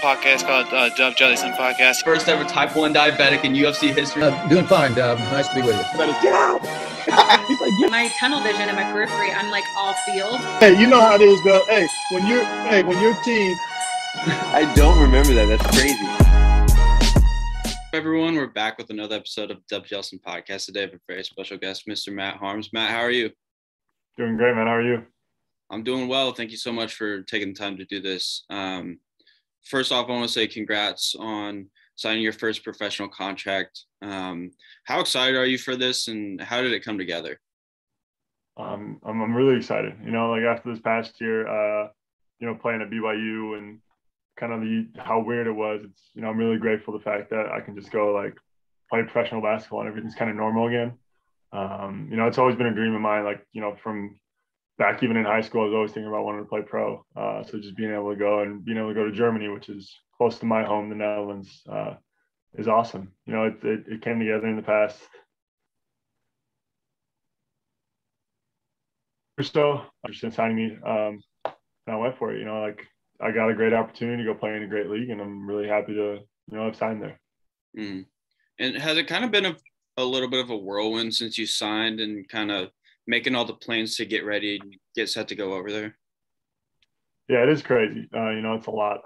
podcast called Dub Jellison Podcast. First ever type 1 diabetic in UFC history. Doing fine, Dub. Nice to be with you. Get out! He's like, yeah. My tunnel vision and my periphery, I'm like all field. Hey, you know how it is, though. Hey, when your team. I don't remember that. That's crazy. Everyone, we're back with another episode of Dub Jellison Podcast. Today, I have a very special guest, Mr. Matt Harms. Matt, how are you? Doing great, man. How are you? I'm doing well. Thank you so much for taking the time to do this. First off, I want to say congrats on signing your first professional contract. How excited are you for this, and how did it come together? I'm really excited. You know, like after this past year, playing at BYU and kind of how weird it was. It's, I'm really grateful the fact that I can just go like play professional basketball and everything's kind of normal again. It's always been a dream of mine. Like, from back even in high school, I was always thinking about wanting to play pro. So just being able to go to Germany, which is close to my home, the Netherlands, is awesome. It came together in the past or so. Since signing me, and I went for it. I got a great opportunity to go play in a great league, and I'm really happy to, have signed there. Mm. And has it kind of been a little bit of a whirlwind since you signed and kind of making all the plans to get ready and get set to go over there? Yeah, it is crazy. It's a lot.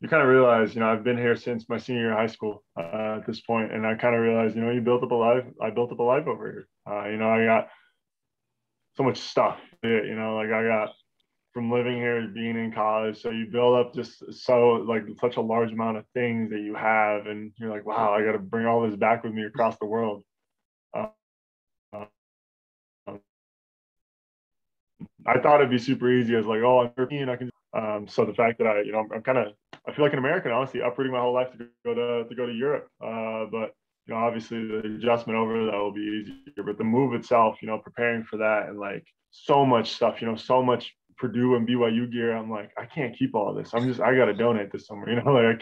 You kind of realize, I've been here since my senior year of high school at this point, and I kind of realized, you built up a life. I built up a life over here. I got so much stuff. I got from living here to being in college. So you build up just such a large amount of things that you have, and you're like, wow, I got to bring all this back with me across the world. I thought it'd be super easy. I was like, oh, I'm European. I can. So the fact that I feel like an American, honestly, uprooting my whole life to go to Europe. But obviously the adjustment over that will be easier. But the move itself, preparing for that and like so much stuff, so much Purdue and BYU gear. I'm like, I can't keep all this. I got to donate this somewhere. Like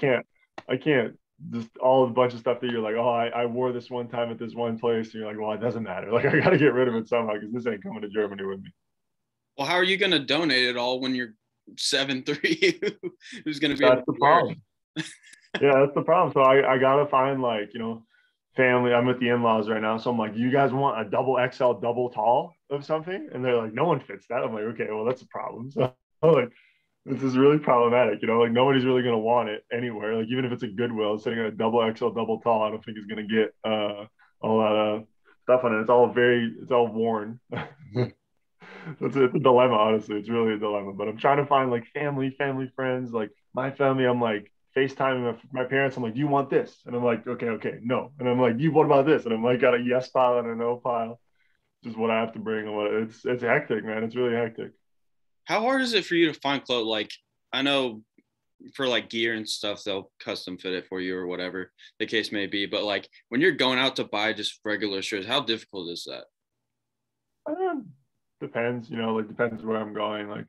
I can't just all a bunch of stuff that you're like, oh, I wore this one time at this one place. And you're like, well, it doesn't matter. Like I got to get rid of it somehow because this ain't coming to Germany with me. Well, how are you going to donate it all when you're 7'3"? Who's going to be? That's the problem. Yeah, that's the problem. So I got to find family. I'm with the in-laws right now. So I'm like, you guys want a double XL double tall of something? And they're like, no one fits that. I'm like, okay, well, that's a problem. So this is really problematic. Nobody's really going to want it anywhere. Like, even if it's a Goodwill, sitting at a double XL double tall, I don't think it's going to get a lot of stuff on it. It's all worn. It's a dilemma, honestly. It's really a dilemma. But I'm trying to find family friends, like my family. I'm like FaceTiming my parents. I'm like, do you want this? And I'm like, okay, no. And I'm like, what about this? And I'm like, got a yes pile and a no pile. Just what I have to bring. It's hectic, man. It's really hectic. How hard is it for you to find clothes? Like, I know for gear and stuff, they'll custom fit it for you or whatever the case may be. But when you're going out to buy just regular shirts, how difficult is that? Depends, depends where I'm going.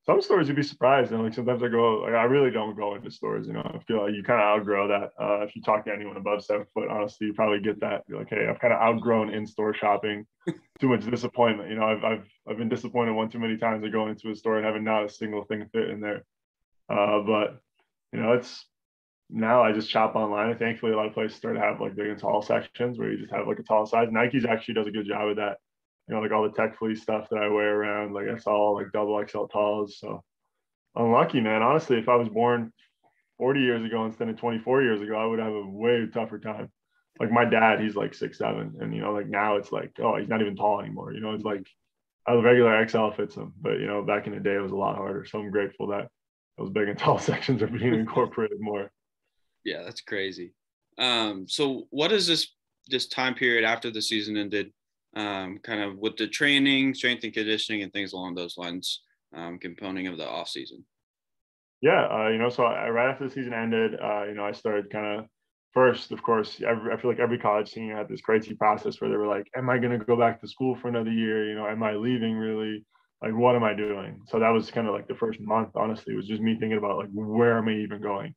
Some stores you'd be surprised, and sometimes I go, I really don't go into stores. I feel like you kind of outgrow that. If you talk to anyone above 7 foot, honestly, you probably get that. You're like, hey, I've kind of outgrown in-store shopping. Too much disappointment. I've been disappointed one too many times of going into a store and having not a single thing fit in there. But it's now I just shop online. And thankfully, a lot of places start to have big and tall sections where you just have a tall size. Nike's actually does a good job with that. All the Tech Fleece stuff that I wear around, it's all double XL talls. So I'm lucky, man. Honestly, if I was born 40 years ago instead of 24 years ago, I would have a way tougher time. My dad, he's 6'7", and now it's oh, he's not even tall anymore. It's a regular XL fits him, but back in the day it was a lot harder. So I'm grateful that those big and tall sections are being incorporated more. Yeah, that's crazy. So what is this time period after the season ended? Kind of with the training, strength and conditioning, and things along those lines, component of the off season. Yeah, so right after the season ended, I started kind of first, of course. I feel like every college senior had this crazy process where they were like, "Am I going to go back to school for another year? Am I leaving really? What am I doing?" So that was kind of the first month. Honestly, it was just me thinking about where am I even going?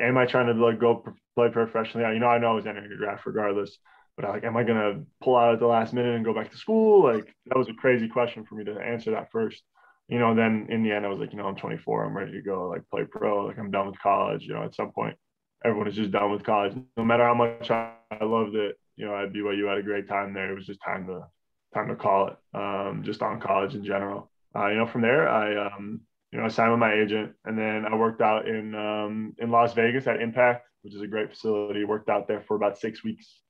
Am I trying to go play professionally? I know I was entering the draft regardless. But am I going to pull out at the last minute and go back to school? That was a crazy question for me to answer that first. then in the end, I was like, I'm 24. I'm ready to go, like, play pro. Like, I'm done with college. At some point, everyone is just done with college. No matter how much I loved it, at BYU, I had a great time there. It was just time to call it, just on college in general. From there, I signed with my agent, and then I worked out in Las Vegas at Impact, which is a great facility. Worked out there for about 6 weeks.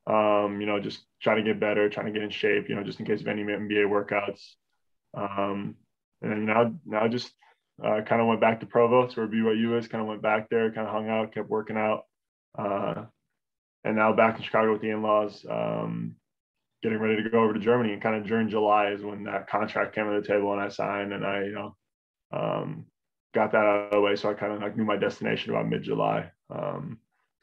Just trying to get better, trying to get in shape, just in case of any NBA workouts. And then now just kind of went back to Provo, where BYU is, kind of went back there, kind of hung out, kept working out. And now back in Chicago with the in-laws, getting ready to go over to Germany. And kind of during July is when that contract came to the table and I signed, and I, got that out of the way. So I kind of knew my destination about mid-July. So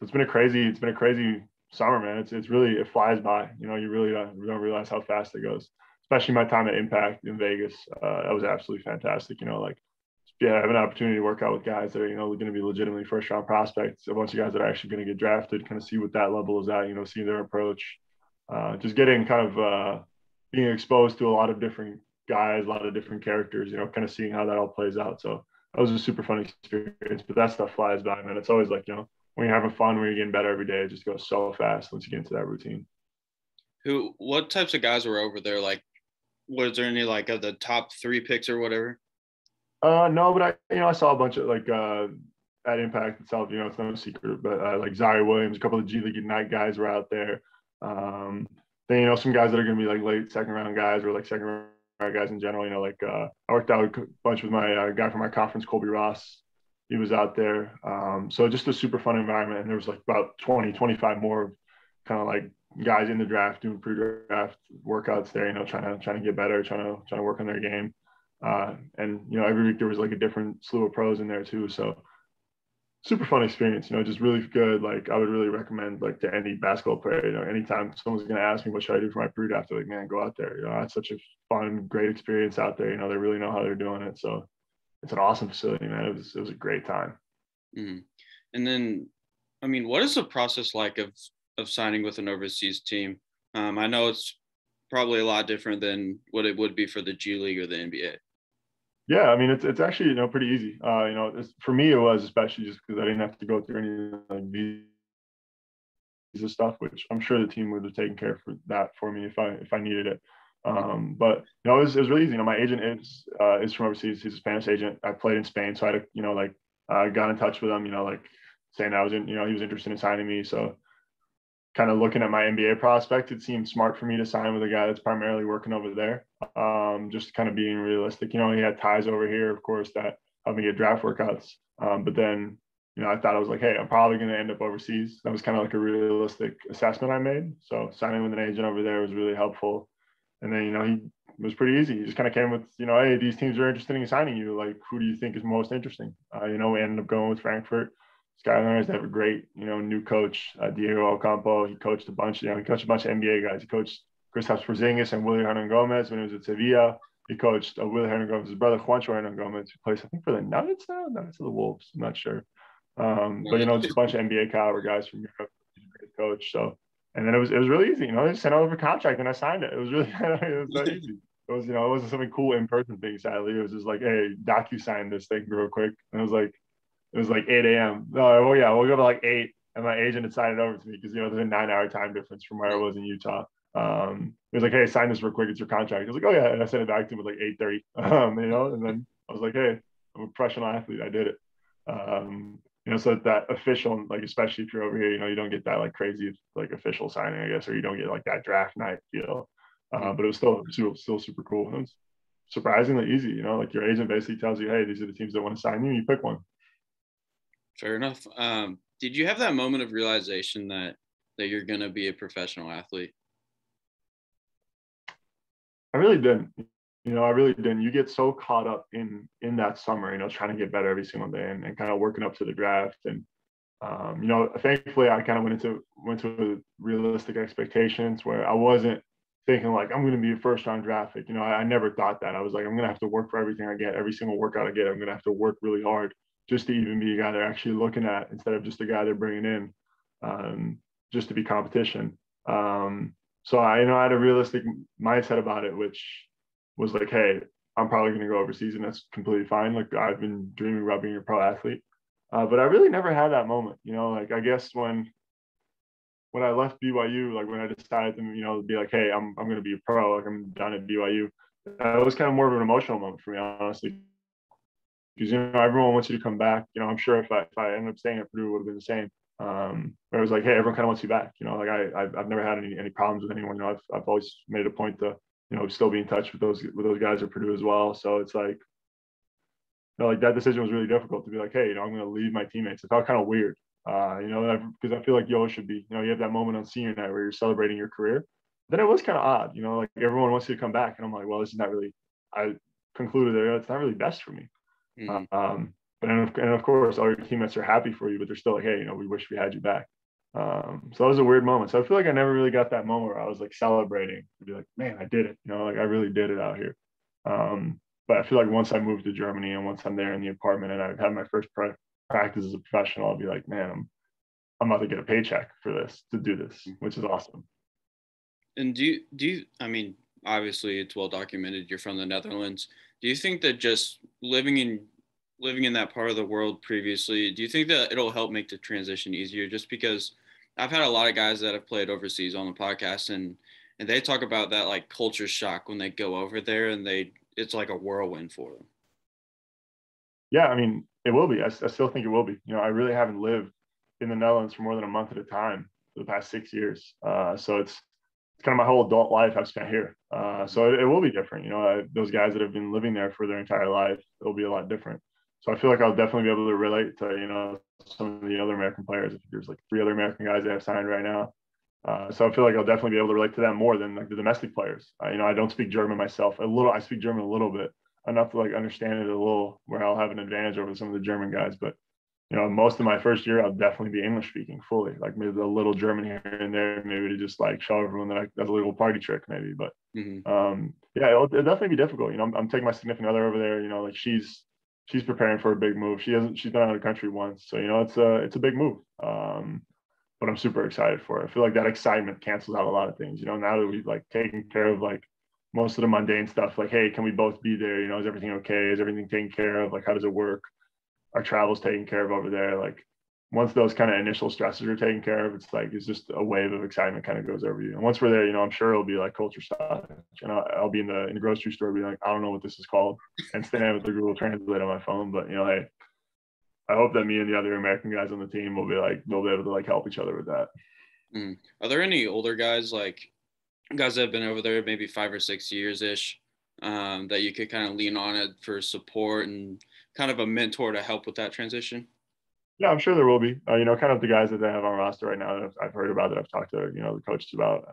it's been a crazy summer, man. It's really, it flies by. You really don't realize how fast it goes. Especially my time at Impact in Vegas, that was absolutely fantastic. Having an opportunity to work out with guys that are, going to be legitimately first-round prospects, a bunch of guys that are actually going to get drafted, kind of see what that level is at, see their approach, just getting kind of being exposed to a lot of different guys, a lot of different characters, kind of seeing how that all plays out. So that was a super fun experience, but that stuff flies by, man. It's always like, when you're having fun, when you're getting better every day, it just goes so fast once you get into that routine. What types of guys were over there? Like, was there any of the top 3 picks or whatever? No, but I saw a bunch of at Impact itself, it's no secret, but like Zaire Williams, a couple of G League Ignite guys were out there. Then, some guys that are going to be late second round guys or second round guys in general, I worked out a bunch with my guy from my conference, Colby Ross. He was out there. So just a super fun environment. And there was about 20, 25 more kind of guys in the draft doing pre-draft workouts there, trying to get better, trying to work on their game. And every week there was a different slew of pros in there too. So super fun experience, just really good. I would really recommend to any basketball player, anytime someone's going to ask me what should I do for my pre-draft, they're man, go out there. It's such a fun, great experience out there. They really know how they're doing it. So it's an awesome facility, man. It was a great time. Mm-hmm. And then, what is the process like of signing with an overseas team? I know it's probably a lot different than what it would be for the G League or the NBA. Yeah, it's actually pretty easy. For me it was, especially just because I didn't have to go through any visa stuff, which I'm sure the team would have taken care of that for me if I needed it. But it was really easy. My agent is from overseas. He's a Spanish agent. I played in Spain, so I had to, got in touch with him. Saying I was he was interested in signing me. So kind of looking at my NBA prospect, it seemed smart for me to sign with a guy that's primarily working over there. Just kind of being realistic. He had ties over here, of course, that helped me get draft workouts. But then, I thought I was hey, I'm probably going to end up overseas. That was kind of a realistic assessment I made. So signing with an agent over there was really helpful. And then, he was pretty easy. He just kind of came with, hey, these teams are interested in signing you. Who do you think is most interesting? We ended up going with Frankfurt. Skyliners, they have a great, new coach, Diego Ocampo. He coached a bunch, he coached a bunch of NBA guys. He coached Kristaps Porzingis and Willie Hernan-Gomez when he was at Sevilla. He coached Willie Hernan-Gomez's brother, Juancho Hernan-Gomez, who plays, I think, for the Nuggets now. Nuggets or the Wolves, I'm not sure. But just a bunch of NBA caliber guys from Europe. He's a great coach. So, and then it was really easy. They just sent over a contract and I signed it. It was really it was so easy. It was, it wasn't something cool in person thing. Sadly, it was just hey, DocuSign this thing real quick. And it was 8 a.m. Oh yeah, we'll go to 8, and my agent had signed it over to me because there's a 9-hour time difference from where I was in Utah. He was hey, sign this real quick, it's your contract. I was oh yeah, and I sent it back to him at 8:30. And then I was hey, I'm a professional athlete, I did it. So that official, especially if you're over here, you don't get that crazy official signing, I guess, or you don't get that draft night feel. But it was still super cool. It was surprisingly easy. Your agent basically tells you, hey, these are the teams that want to sign you, you pick one. Fair enough. Did you have that moment of realization that you're going to be a professional athlete? I really didn't. I really didn't. You get so caught up in that summer, trying to get better every single day and kind of working up to the draft. And, thankfully I kind of went to realistic expectations where I wasn't thinking I'm going to be a first-round draft pick. I never thought that. I was I'm going to have to work for everything I get, every single workout I get. I'm going to have to work really hard just to even be a guy they're actually looking at instead of just a guy they're bringing in just to be competition. So I had a realistic mindset about it, which was hey, I'm probably going to go overseas, and that's completely fine. Like I've been dreaming about being a pro athlete, but I really never had that moment. Like I guess when I left BYU, like when I decided to, be like, hey, I'm going to be a pro, like I'm done at BYU. That was kind of more of an emotional moment for me, honestly, because everyone wants you to come back. I'm sure if I ended up staying at Purdue, it would have been the same. But it was like, hey, everyone kind of wants you back. Like I've never had any problems with anyone. I've always made it a point to still be in touch with those guys at Purdue as well. So it's like, like that decision was really difficult to be like, hey, I'm going to leave my teammates. It felt kind of weird, because I feel like you always should be, you have that moment on senior night where you're celebrating your career. Then it was kind of odd, like everyone wants you to come back, and I'm like, well, this is not really. I concluded that it's not really best for me. Mm-hmm. And of course, all your teammates are happy for you, but they're still like, hey, we wish we had you back. So that was a weird moment. So I feel like I never really got that moment where I was like celebrating to be like, man, I did it. Like I really did it out here. But I feel like once I moved to Germany and once I'm there in the apartment and I had my first practice as a professional, I'll be like, man, I'm about to get a paycheck for this, to do this, which is awesome. And do you, I mean, obviously it's well documented, you're from the Netherlands. Do you think that just living in that part of the world previously, do you think that it'll help make the transition easier? Just because I've had a lot of guys that have played overseas on the podcast, and they talk about that like culture shock when they go over there, and it's like a whirlwind for them. Yeah, I mean, it will be. I still think it will be. I really haven't lived in the Netherlands for more than a month at a time for the past 6 years. So it's kind of my whole adult life I've spent here. So it will be different. Those guys that have been living there for their entire life, it'll be a lot different. So I feel like I'll definitely be able to relate to, some of the other American players. I think there's like 3 other American guys that have signed right now. So I feel like I'll definitely be able to relate to them more than like the domestic players. I don't speak German myself. I speak German a little bit, enough to like understand it a little, where I'll have an advantage over some of the German guys. But most of my first year, I'll definitely be English speaking fully, like maybe a little German here and there, maybe to just like show everyone that that's a little party trick maybe. But yeah, it'll definitely be difficult. I'm taking my significant other over there. Like she's preparing for a big move. She's been out of the country once, so it's a big move. But I'm super excited for it. I feel like that excitement cancels out a lot of things. Now that we've like taken care of like most of the mundane stuff, like, hey, can we both be there? Is everything okay? Is everything taken care of? Like, how does it work? Our travel's taken care of over there. Like, once those kind of initial stresses are taken care of, it's just a wave of excitement kind of goes over you. And once we're there, I'm sure it'll be like culture shock. I'll be in the grocery store, be like, I don't know what this is called, and stand with the Google Translate on my phone. But hey, I hope that me and the other American guys on the team will be able to like help each other with that. Are there any older guys, like guys that have been over there maybe 5 or 6 years ish, that you could kind of lean on it for support and kind of a mentor to help with that transition? Yeah, I'm sure there will be. Kind of the guys that they have on roster right now that I've heard about, that I've talked to, the coaches about.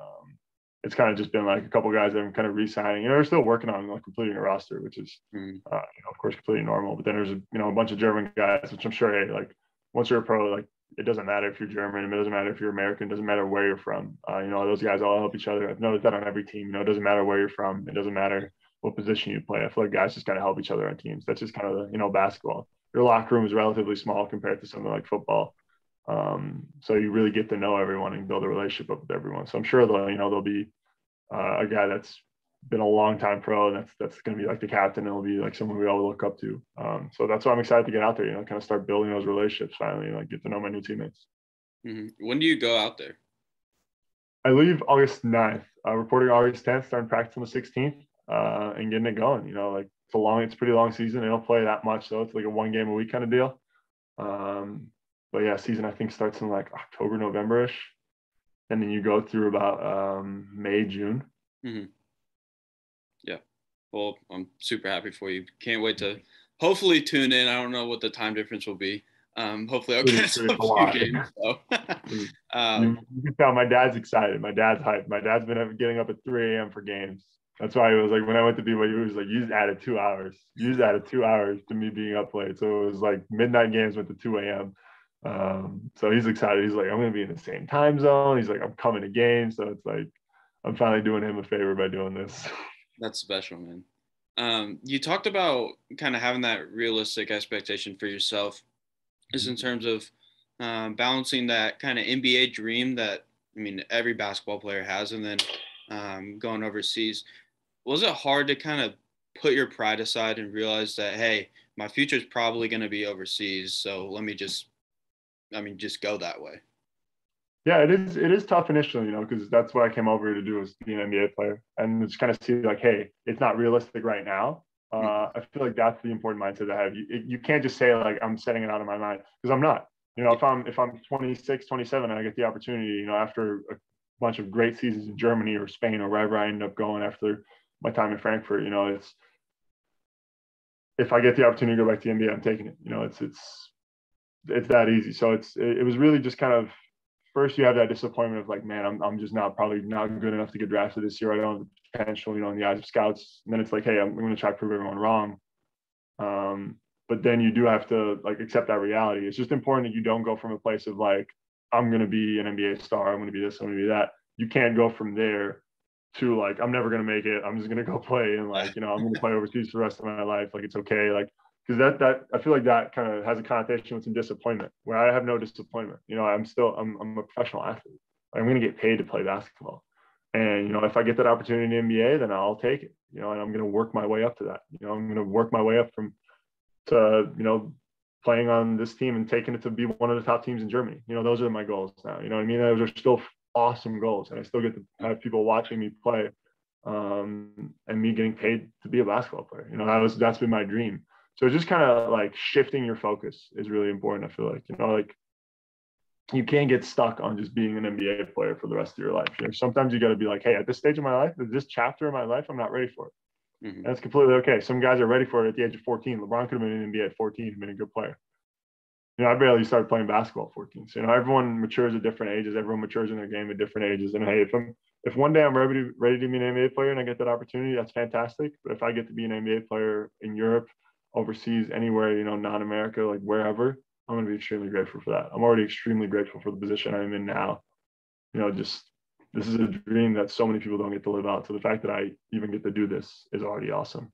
It's kind of just been like a couple guys that I'm kind of re-signing. They're still working on like completing a roster, which is, of course, completely normal. But then there's a bunch of German guys, which I'm sure, hey, like once you're a pro, like it doesn't matter if you're German, it doesn't matter if you're American, it doesn't matter where you're from. Those guys all help each other. I've noticed that on every team. It doesn't matter where you're from, it doesn't matter what position you play. I feel like guys just kind of help each other on teams. That's just kind of the, basketball. Your locker room is relatively small compared to something like football. So you really get to know everyone and build a relationship up with everyone. So I'm sure there'll be a guy that's been a long time pro, and that's going to be like the captain. It'll be like someone we all look up to. So that's why I'm excited to get out there, kind of start building those relationships finally, like get to know my new teammates. When do you go out there? I leave August 9th, reporting August 10th, starting practice on the 16th, and getting it going. Like it's a pretty long season. They don't play that much, so it's like a 1 game a week kind of deal. But yeah, season I think starts in like October, November-ish. And then you go through about May, June. Yeah. Well, I'm super happy for you. Can't wait to hopefully tune in. I don't know what the time difference will be. Hopefully I'll catch a few games. So. You can tell my dad's excited. My dad's hyped. My dad's been getting up at 3 a.m. for games. That's why it was like when I went to BYU, it was like, you just added 2 hours. You just added 2 hours to me being up late. So it was like midnight games went to 2 a.m. So he's excited. He's like, I'm going to be in the same time zone. He's like, I'm coming to games. So it's like, I'm finally doing him a favor by doing this. That's special, man. You talked about kind of having that realistic expectation for yourself, is in terms of balancing that kind of NBA dream that, every basketball player has, and then going overseas. Was it hard to kind of put your pride aside and realize that, hey, my future is probably going to be overseas. So let me just go that way. Yeah, it is tough initially, because that's what I came over here to do, was be an NBA player, and just kind of see like, hey, it's not realistic right now. I feel like that's the important mindset to have. You can't just say like I'm setting it out of my mind, because I'm not. If I'm 26, 27 and I get the opportunity, after a bunch of great seasons in Germany or Spain or wherever I end up going after my time in Frankfurt, it's, if I get the opportunity to go back to the NBA, I'm taking it. It's that easy. So it was really just kind of, first you have that disappointment of like, man, I'm just probably not good enough to get drafted this year. I don't have the potential, in the eyes of scouts. And then it's like, hey, I'm going to try to prove everyone wrong. But then you do have to like accept that reality. It's just important that you don't go from a place of like, I'm going to be an NBA star, I'm going to be this, I'm going to be that. You can't go from there to like, I'm never going to make it, I'm just going to go play, and like, I'm going to play overseas for the rest of my life. Like, it's okay. Like, because that I feel like that kind of has a connotation with some disappointment, where I have no disappointment. I'm a professional athlete. I'm going to get paid to play basketball. And, if I get that opportunity in the NBA, then I'll take it, and I'm going to work my way up to that. I'm going to work my way up to playing on this team and taking it to be one of the top teams in Germany. Those are my goals now. You know what I mean? Those are still awesome goals. And I still get to have people watching me play, and me getting paid to be a basketball player. That's been my dream. So just kind of like shifting your focus is really important. I feel like, you can't get stuck on just being an NBA player for the rest of your life. Sometimes you got to be like, hey, at this stage of my life, this chapter of my life, I'm not ready for it. Mm-hmm. And that's completely okay. Some guys are ready for it at the age of 14. LeBron could have been in the NBA at 14 and been a good player. I barely started playing basketball at 14. So, everyone matures at different ages. Everyone matures in their game at different ages. And hey, if one day I'm ready to be an NBA player and I get that opportunity, that's fantastic. But if I get to be an NBA player in Europe, overseas, anywhere, non-America, like wherever, I'm going to be extremely grateful for that. I'm already extremely grateful for the position I'm in now. This is a dream that so many people don't get to live out. So the fact that I even get to do this is already awesome.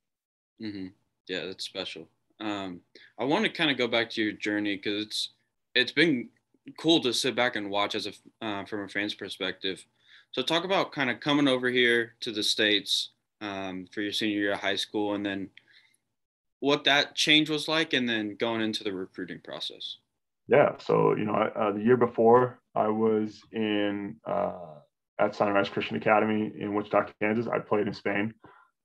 Mm-hmm. Yeah, that's special. I want to kind of go back to your journey, because it's been cool to sit back and watch from a fan's perspective. So talk about kind of coming over here to the States for your senior year of high school, and then what that change was like, and then going into the recruiting process. Yeah. So, the year before I was at Sunrise Christian Academy in Wichita, Kansas. I played in Spain.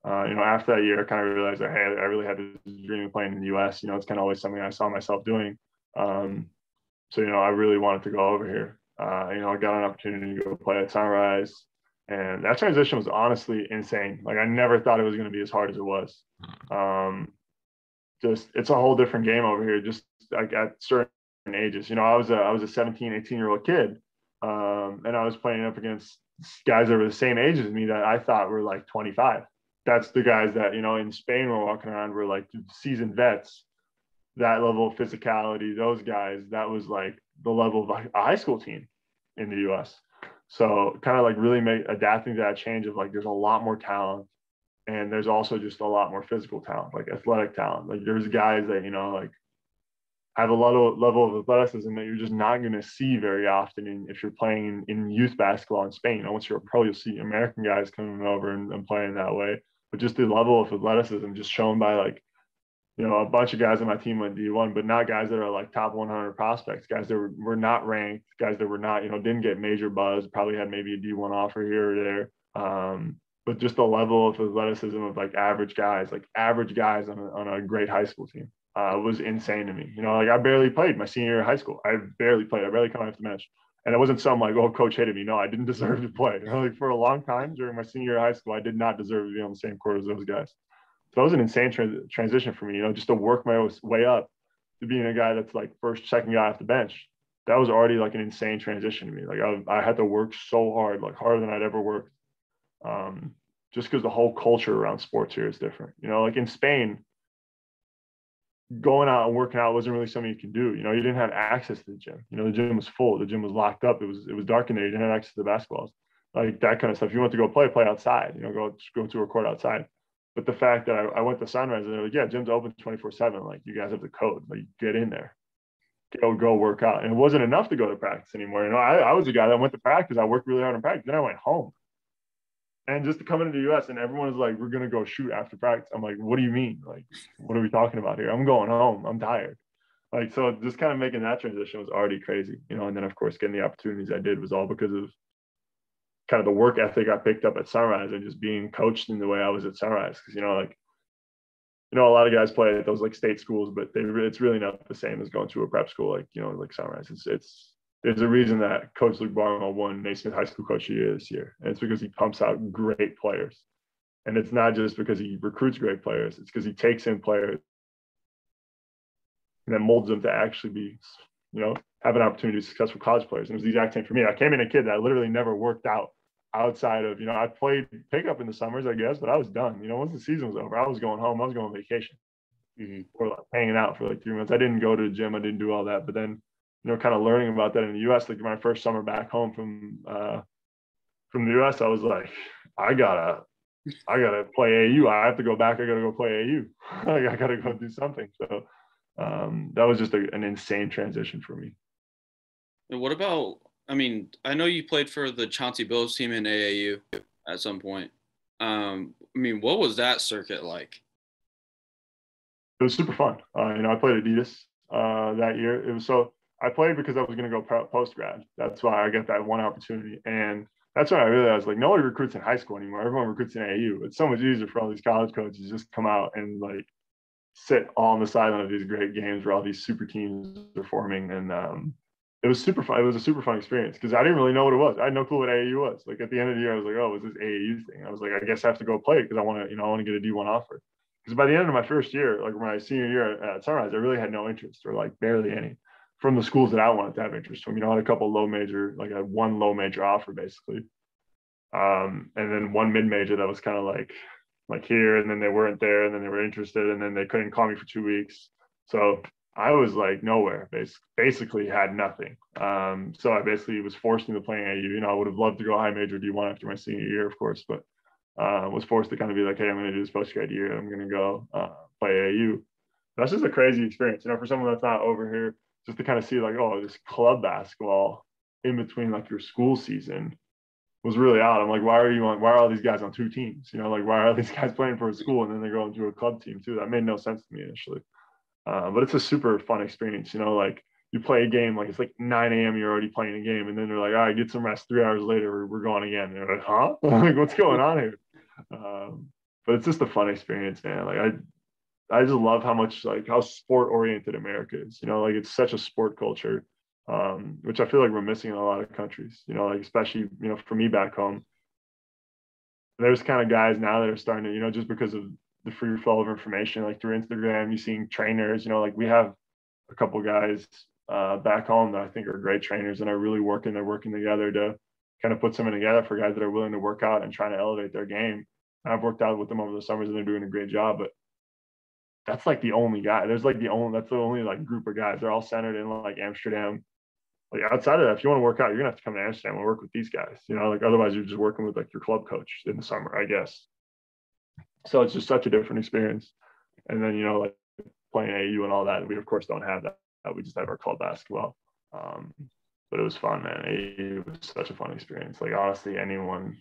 After that year, I kind of realized that, hey, I really had this dream of playing in the U.S. It's kind of always something I saw myself doing. So, I really wanted to go over here. I got an opportunity to go play at Sunrise, and that transition was honestly insane. Like, I never thought it was going to be as hard as it was. It's a whole different game over here, just like at certain ages. I was a 17, 18-year-old kid, and I was playing up against guys that were the same age as me that I thought were like 25. That's the guys that, in Spain were walking around were like seasoned vets. That level of physicality, those guys, that was like the level of a high school team in the U.S. So kind of like really adapting to that change of like, there's a lot more talent. And there's also just a lot more physical talent, like athletic talent. Like, there's guys that, like have a level of athleticism that you're just not going to see very often if you're playing in youth basketball in Spain. Once you're a pro, you'll see American guys coming over and playing that way. But just the level of athleticism just shown by like, a bunch of guys on my team went D1, but not guys that are like top 100 prospects, guys that were not ranked, guys that were not, didn't get major buzz, probably had maybe a D1 offer here or there. But just the level of athleticism of like average guys on a great high school team was insane to me. Like, I barely played my senior year of high school. I barely come off the bench. And it wasn't some like, oh, coach hated me. No, I didn't deserve to play. Like, for a long time during my senior year of high school, I did not deserve to be on the same court as those guys. So that was an insane transition for me, just to work my way up to being a guy that's like first, second guy off the bench. That was already like an insane transition to me. Like, I had to work so hard, like harder than I'd ever worked. Just because the whole culture around sports here is different. Like in Spain, going out and working out wasn't really something you can do. You didn't have access to the gym. The gym was full. The gym was locked up. It was dark in there. You didn't have access to the basketballs, like that kind of stuff. If you want to go play outside. Go to a court outside. But the fact that I went to Sunrise and they're like, yeah, gym's open 24/7. Like, you guys have the code. Like, get in there. Go work out. And it wasn't enough to go to practice anymore. I was a guy that went to practice. I worked really hard in practice. Then I went home. And just to come into the US and everyone is like, we're going to go shoot after practice. I'm like, what do you mean? Like, what are we talking about here? I'm going home. I'm tired. Like, so just kind of making that transition was already crazy, you know, and then of course getting the opportunities I did was all because of kind of the work ethic I picked up at Sunrise and just being coached in the way I was at Sunrise. Cause, you know, like, you know, a lot of guys play at those like state schools, but it's really not the same as going to a prep school, like, you know, like Sunrise. There's a reason that Coach Luke Barnwell won Naismith High School Coach of the Year this year. And it's because he pumps out great players. And it's not just because he recruits great players. It's because he takes in players and then molds them to actually be, you know, have an opportunity to be successful college players. And it was the exact same for me. I came in a kid that literally never worked out outside of, you know, I played pickup in the summers, I guess, but I was done. You know, once the season was over, I was going home. I was going on vacation or like hanging out for like 3 months. I didn't go to the gym. I didn't do all that. But then, you know, kind of learning about that in the U.S., like my first summer back home from the U.S., I was like, I gotta play AU. I have to go back. I gotta go play AU. Like, I gotta go do something. So that was just an insane transition for me. And what about, I mean, I know you played for the Chauncey Billups team in AAU at some point. I mean, what was that circuit like? It was super fun. You know, I played Adidas that year. It was I played because I was going to go post grad. That's why I got that one opportunity. And that's when I realized, like, nobody recruits in high school anymore. Everyone recruits in AAU. It's so much easier for all these college coaches to just come out and, like, sit on the sideline of these great games where all these super teams are forming. And it was super fun. It was a super fun experience because I didn't really know what it was. I had no clue what AAU was. Like, at the end of the year, I was like, oh, is this AAU thing? I was like, I guess I have to go play it because I want to get a D1 offer. Because by the end of my first year, like my senior year at Sunrise, I really had no interest or like barely any from the schools that I wanted to have interest from. You know, I had a couple low major, like I had one low major offer basically. And then one mid major that was kind of like here, and then they weren't there, and then they were interested, and then they couldn't call me for 2 weeks. So I was like nowhere, basically had nothing. So I basically was forced into playing AU. You know, I would have loved to go high major D1 after my senior year, of course, but was forced to kind of be like, hey, I'm going to do this post-grad year. I'm going to go play AAU. That's just a crazy experience, you know, for someone that's not over here, just to kind of see like, oh, this club basketball in between like your school season was really odd. I'm like, why are all these guys on two teams? You know, like, why are these guys playing for a school and then they go into a club team too? That made no sense to me initially. But it's a super fun experience, you know, like you play a game, like it's like 9 a.m. You're already playing a game. And then they're like, all right, get some rest. 3 hours later, we're going again. And they're like, huh? Like, what's going on here? But it's just a fun experience, man. Like I just love how sport oriented America is, you know, like it's such a sport culture, which I feel like we're missing in a lot of countries, you know, like especially, you know, for me back home, there's kind of guys now that are starting to, you know, just because of the free flow of information, like through Instagram, you're seeing trainers, you know, like we have a couple guys back home that I think are great trainers and are really they're working together to kind of put something together for guys that are willing to work out and trying to elevate their game. I've worked out with them over the summers and they're doing a great job, but that's like the only guy. That's the only like group of guys. They're all centered in like Amsterdam. Like outside of that, if you want to work out, you're gonna have to come to Amsterdam and work with these guys. You know, like otherwise you're just working with like your club coach in the summer, I guess. So it's just such a different experience. And then, you know, like playing AU and all that, we of course don't have that. We just have our club basketball. But it was fun, man. AU was such a fun experience. Like honestly, anyone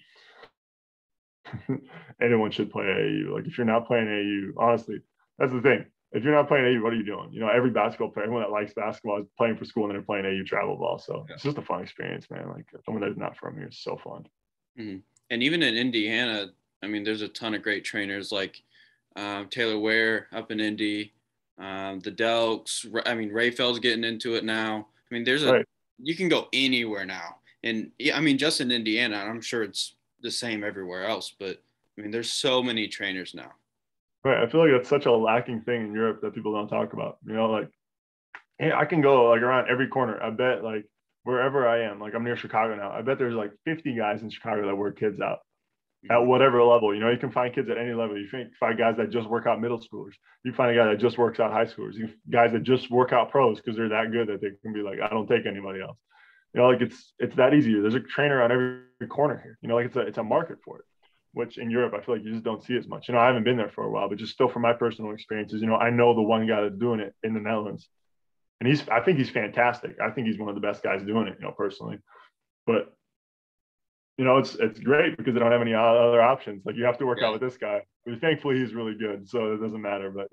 should play AU. Like if you're not playing AU, honestly, that's the thing. If you're not playing AU, what are you doing? You know, every basketball player, everyone that likes basketball is playing for school and then they're playing AU travel ball. So It's just a fun experience, man. Like someone that's not from here is so fun. Mm-hmm. And even in Indiana, I mean, there's a ton of great trainers like Taylor Ware up in Indy, the Delks. I mean, Rayfel's getting into it now. I mean, you can go anywhere now. And I mean, just in Indiana, I'm sure it's the same everywhere else, but I mean, there's so many trainers now. Right. I feel like that's such a lacking thing in Europe that people don't talk about. You know, like, hey, I can go like around every corner. I bet like wherever I am, like I'm near Chicago now. I bet there's like 50 guys in Chicago that work kids out at whatever level. You know, you can find kids at any level. You can find guys that just work out middle schoolers. You find a guy that just works out high schoolers. You guys that just work out pros because they're that good that they can be like, I don't take anybody else. You know, like it's that easy. There's a trainer on every corner here. You know, like it's a market for it. Which in Europe, I feel like you just don't see as much. You know, I haven't been there for a while, but just still from my personal experiences, you know, I know the one guy that's doing it in the Netherlands. And I think he's fantastic. I think he's one of the best guys doing it, you know, personally. But it's great because they don't have any other options. Like you have to work Yeah. out with this guy. But thankfully, he's really good, so it doesn't matter. But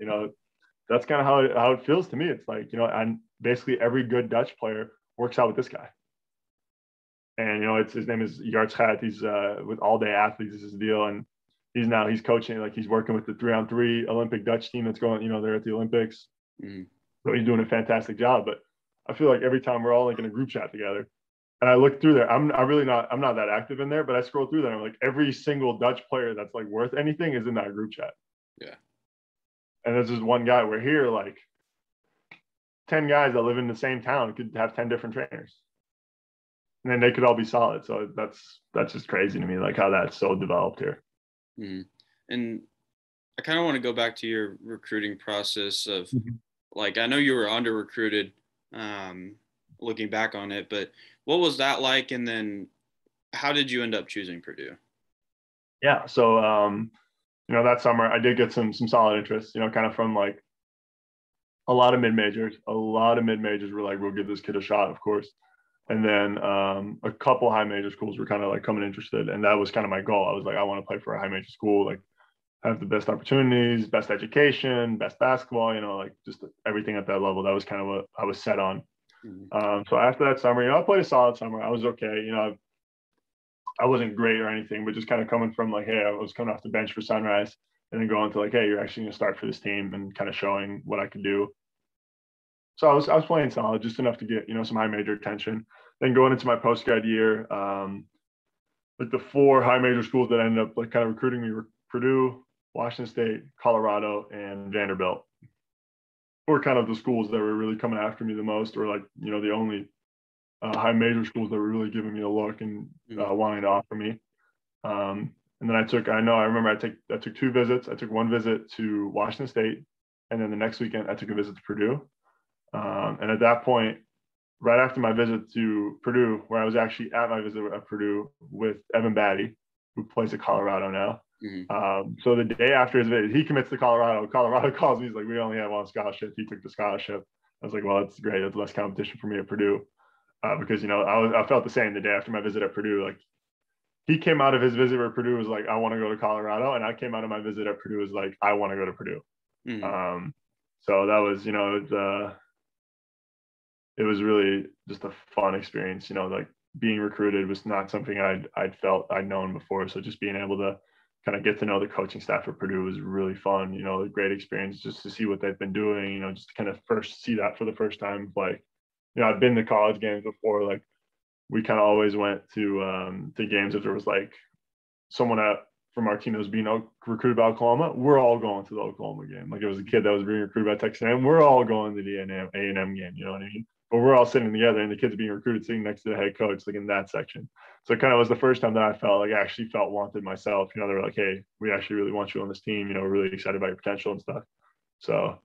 that's kind of how it feels to me. It's like and basically every good Dutch player works out with this guy. And it's his name is Yartschat. He's with All Day Athletes is his deal, and he's coaching, like he's working with the 3-on-3 Olympic Dutch team that's going. They're at the Olympics, so he's doing a fantastic job. But I feel like every time we're all like in a group chat together, and I look through there, I'm not that active in there, but I scroll through there, and I'm like every single Dutch player that's like worth anything is in that group chat. Yeah. And there's just one guy. We're here like 10 guys that live in the same town could have 10 different trainers. And then they could all be solid. So that's just crazy to me, like how that's so developed here. Mm-hmm. And I kind of want to go back to your recruiting process of like, I know you were under recruited looking back on it, but what was that like? And then how did you end up choosing Purdue? Yeah. So, that summer I did get some solid interest, kind of from like a lot of mid-majors. A lot of mid-majors were like, we'll give this kid a shot, of course. And then a couple high major schools were kind of like coming interested. And that was kind of my goal. I was like, I want to play for a high major school, like have the best opportunities, best education, best basketball, like just everything at that level. That was kind of what I was set on. So after that summer, I played a solid summer. I was okay. I wasn't great or anything, but just kind of coming from like, hey, I was coming off the bench for Sunrise and then going to like, hey, you're actually going to start for this team and kind of showing what I could do. So I was playing solid, just enough to get, some high major attention. Then going into my post-grad year, like the 4 high major schools that ended up like kind of recruiting me were Purdue, Washington State, Colorado, and Vanderbilt. Were kind of the schools that were really coming after me the most, or like, the only high major schools that were really giving me a look and wanting to offer me. And then I remember I took 2 visits. I took one visit to Washington State, and then the next weekend I took a visit to Purdue. And at that point, right after my visit to Purdue, where I was actually at my visit at Purdue with Evan Batty, who plays at Colorado now. So the day after his visit, he commits to Colorado. Colorado calls me. He's like, we only have one scholarship. He took the scholarship. I was like, well, that's great. That's less competition for me at Purdue. Because, I felt the same the day after my visit at Purdue. Like, he came out of his visit at Purdue was like, I want to go to Colorado. And I came out of my visit at Purdue was like, I want to go to Purdue. So that was, it was really just a fun experience. Like being recruited was not something I'd known before. So just being able to kind of get to know the coaching staff at Purdue was really fun. A great experience just to see what they've been doing. Just to kind of first see that for the first time. Like, I've been to college games before. Like we kind of always went to games if there was like someone from our team that was being recruited by Oklahoma. We're all going to the Oklahoma game. Like it was a kid that was being recruited by Texas A&M. We're all going to the A&M game. You know what I mean? But we're all sitting together, and the kids being recruited sitting next to the head coach, like in that section. So it kind of was the first time that I felt like I actually felt wanted myself. They were like, hey, we actually really want you on this team. We're really excited about your potential and stuff. So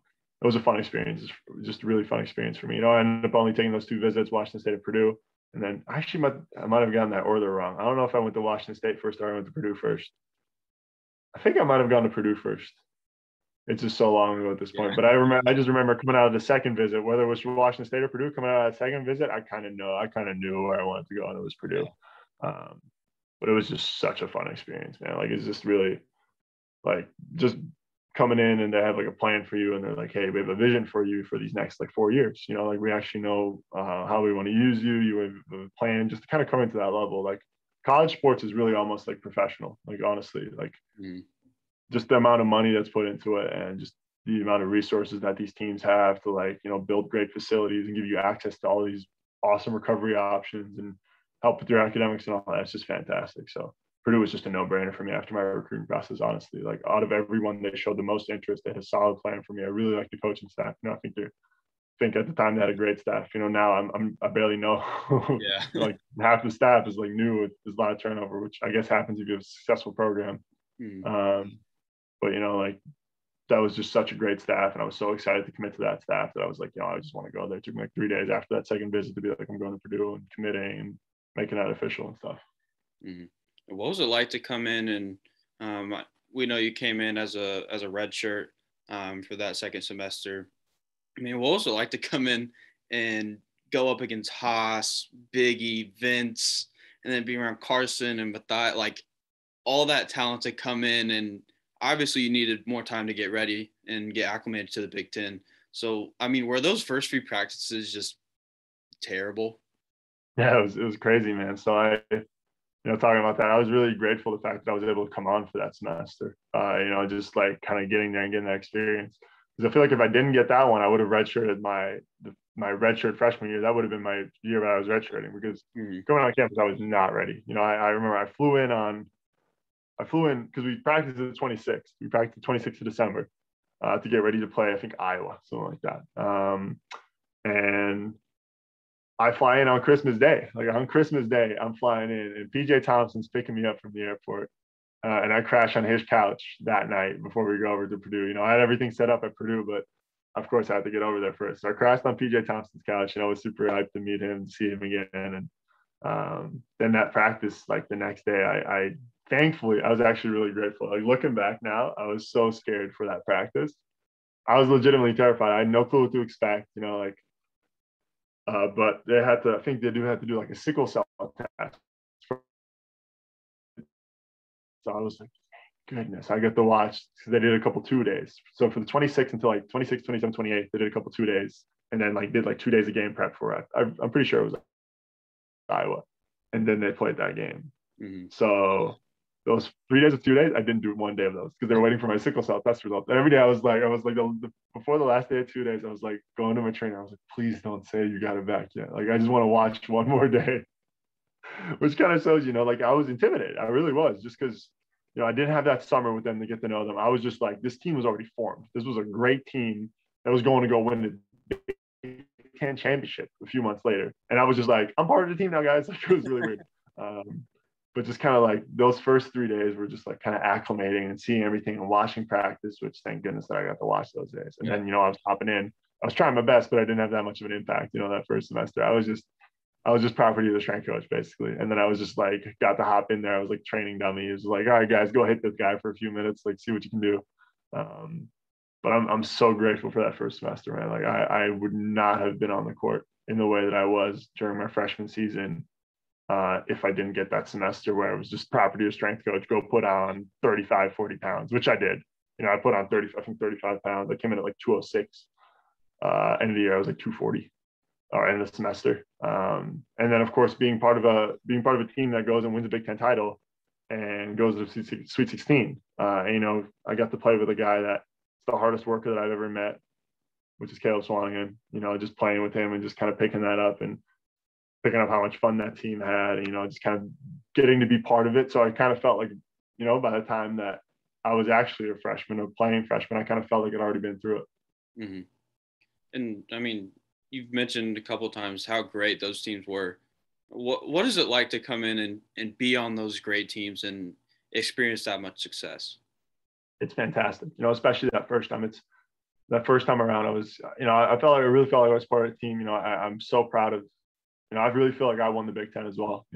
it was a fun experience, just a really fun experience for me. I ended up only taking those 2 visits, Washington State and Purdue. And then actually I might have gotten that order wrong. I don't know if I went to Washington State first or I went to Purdue first. I think I might have gone to Purdue first. It's just so long ago at this point. But I just remember coming out of the second visit, whether it was Washington State or Purdue, coming out of that second visit, I kind of knew where I wanted to go, and it was Purdue. But it was just such a fun experience, man. Like, it's just really like just coming in and they have like a plan for you, and they're like, hey, we have a vision for you for these next like 4 years. Like we actually know how we want to use you. You have a plan, just to kind of come into that level. Like college sports is really almost like professional. Like honestly, like just the amount of money that's put into it, and just the amount of resources that these teams have to like, build great facilities and give you access to all these awesome recovery options and help with your academics and all that. It's just fantastic. So Purdue was just a no-brainer for me after my recruiting process, honestly. Like out of everyone, they showed the most interest. They had a solid plan for me. I really like the coaching staff. I think at the time they had a great staff. Now I barely know. Like half the staff is like new. There's a lot of turnover, which I guess happens if you have a successful program. But like that was just such a great staff, and I was so excited to commit to that staff that I was like, I just want to go there. It took me like 3 days after that second visit to be like, I'm going to Purdue and committing and making that official and stuff. What was it like to come in and we know you came in as a red shirt for that second semester. I mean, what was it like to come in and go up against Haas, Biggie, Vince, and then being around Carson and Matthias, like all that talent to come in, and obviously you needed more time to get ready and get acclimated to the Big Ten. So, I mean, were those first few practices just terrible? Yeah, it was crazy, man. So talking about that, I was really grateful the fact that I was able to come on for that semester. Just like kind of getting there and getting that experience. Because I feel like if I didn't get that one, I would have redshirted my redshirt freshman year. That would have been my year that I was redshirting, because going on campus, I was not ready. I remember I flew in because we practiced the 26th. We practiced the 26th of December to get ready to play, I think, Iowa, something like that. And I fly in on Christmas Day. Like on Christmas Day, I'm flying in, and PJ Thompson's picking me up from the airport. And I crash on his couch that night before we go over to Purdue. I had everything set up at Purdue, but of course I had to get over there first. So I crashed on PJ Thompson's couch, and I was super hyped to meet him, to see him again. And then that practice, like the next day, I thankfully, I was actually really grateful. Like looking back now, I was so scared for that practice. I was legitimately terrified. I had no clue what to expect, but I think they do have to do like a sickle cell test. So I was like, goodness, I get to watch, because they did a couple 2 days. So for the 26th until like 26, 27, 28, they did a couple 2 days, and then like did like 2 days of game prep for it. I'm pretty sure it was Iowa. And then they played that game. Mm-hmm. So those 3 days of 2 days, I didn't do one day of those because they were waiting for my sickle cell test results. And every day I was like, before the last day of 2 days, I was like going to my trainer. I was like, please don't say you got it back yet. Like, I just want to watch one more day, which kind of shows, like I was intimidated. I really was, just because, I didn't have that summer with them to get to know them. I was just like, this team was already formed. This was a great team that was going to go win the Big Ten championship a few months later. And I was just like, I'm part of the team now, guys. Like, it was really weird. But just kind of like those first 3 days were just like kind of acclimating and seeing everything and watching practice, which thank goodness that I got to watch those days. And then, I was hopping in. I was trying my best, but I didn't have that much of an impact, that first semester. I was just property of the strength coach, basically. And then I was just like, got to hop in there. I was like training dummy. It was like, all right, guys, go hit this guy for a few minutes, like see what you can do. But I'm so grateful for that first semester, man. Like I would not have been on the court in the way that I was during my freshman season if I didn't get that semester where I was just property of strength coach, go put on 35, 40 pounds, which I did. I put on 35 pounds. I came in at like 206. End of the year, I was like 240. Or in the semester, and then of course being part of a team that goes and wins a Big Ten title and goes to Sweet 16. I got to play with a guy that's the hardest worker that I've ever met, which is Caleb Swanigan. Just playing with him and just kind of picking that up and picking up how much fun that team had, and just kind of getting to be part of it. So I kind of felt like, by the time that I was actually a freshman or playing freshman, I kind of felt like I'd already been through it. Mm-hmm. And I mean, you've mentioned a couple of times how great those teams were. What is it like to come in and be on those great teams and experience that much success? It's fantastic, especially that first time. It's that first time around. I was, I really felt like I was part of the team. I'm so proud of, I really feel like I won the Big Ten as well.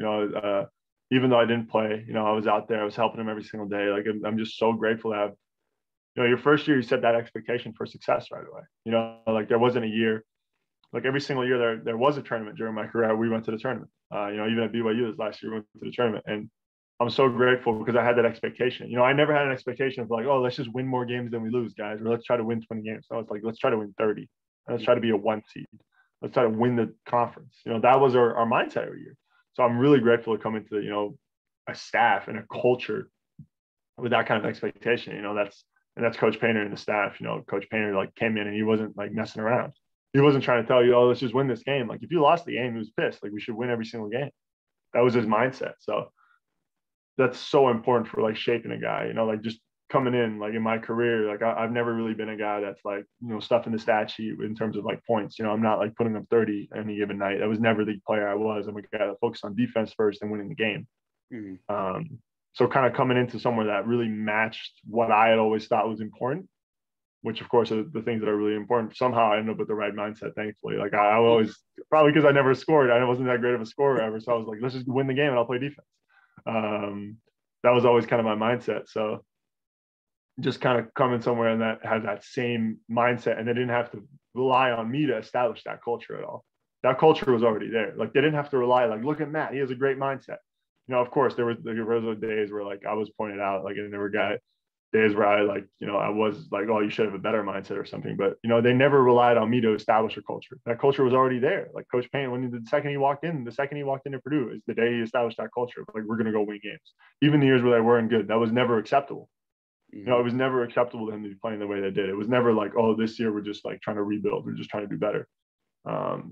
Even though I didn't play, I was out there, I was helping them every single day. Like, I'm just so grateful to have, your first year, you set that expectation for success right away. Like there wasn't a year. Like every single year there was a tournament during my career. We went to the tournament. Even at BYU this last year, we went to the tournament. And I'm so grateful because I had that expectation. I never had an expectation of like, oh, let's just win more games than we lose, guys. Or let's try to win 20 games. So I was like, let's try to win 30. And let's try to be a 1 seed. Let's try to win the conference. That was our mindset every year. So I'm really grateful to come into, a staff and a culture with that kind of expectation. That's Coach Painter and the staff. Coach Painter like came in and he wasn't like messing around. He wasn't trying to tell you, oh, let's just win this game. Like if you lost the game, he was pissed. Like we should win every single game. That was his mindset. So that's so important for like shaping a guy, like just coming in, like in my career, like I've never really been a guy that's like, stuffing the stat sheet in terms of like points. I'm not like putting up 30 any given night. That was never the player I was. I'm a guy that focused on defense first and winning the game. Mm-hmm. So kind of coming into somewhere that really matched what I had always thought was important, which of course are the things that are really important. Somehow I ended up with the right mindset, thankfully. Like I always, probably because I never scored, I wasn't that great of a scorer ever. So I was like, let's just win the game and I'll play defense. That was always kind of my mindset. So just kind of coming somewhere and that has that same mindset, and they didn't have to rely on me to establish that culture at all. That culture was already there. Like they didn't have to rely, like, look at Matt, he has a great mindset. of course there was those days where like I was pointed out, like, and there were days where I like, I was like, oh, you should have a better mindset or something. But, they never relied on me to establish a culture. That culture was already there. Like Coach Payne, the second he walked into Purdue is the day he established that culture. Like, we're going to go win games. Even the years where they weren't good, that was never acceptable. Mm-hmm. It was never acceptable to him to be playing the way they did. It was never like, oh, this year we're just like trying to rebuild. We're just trying to do better.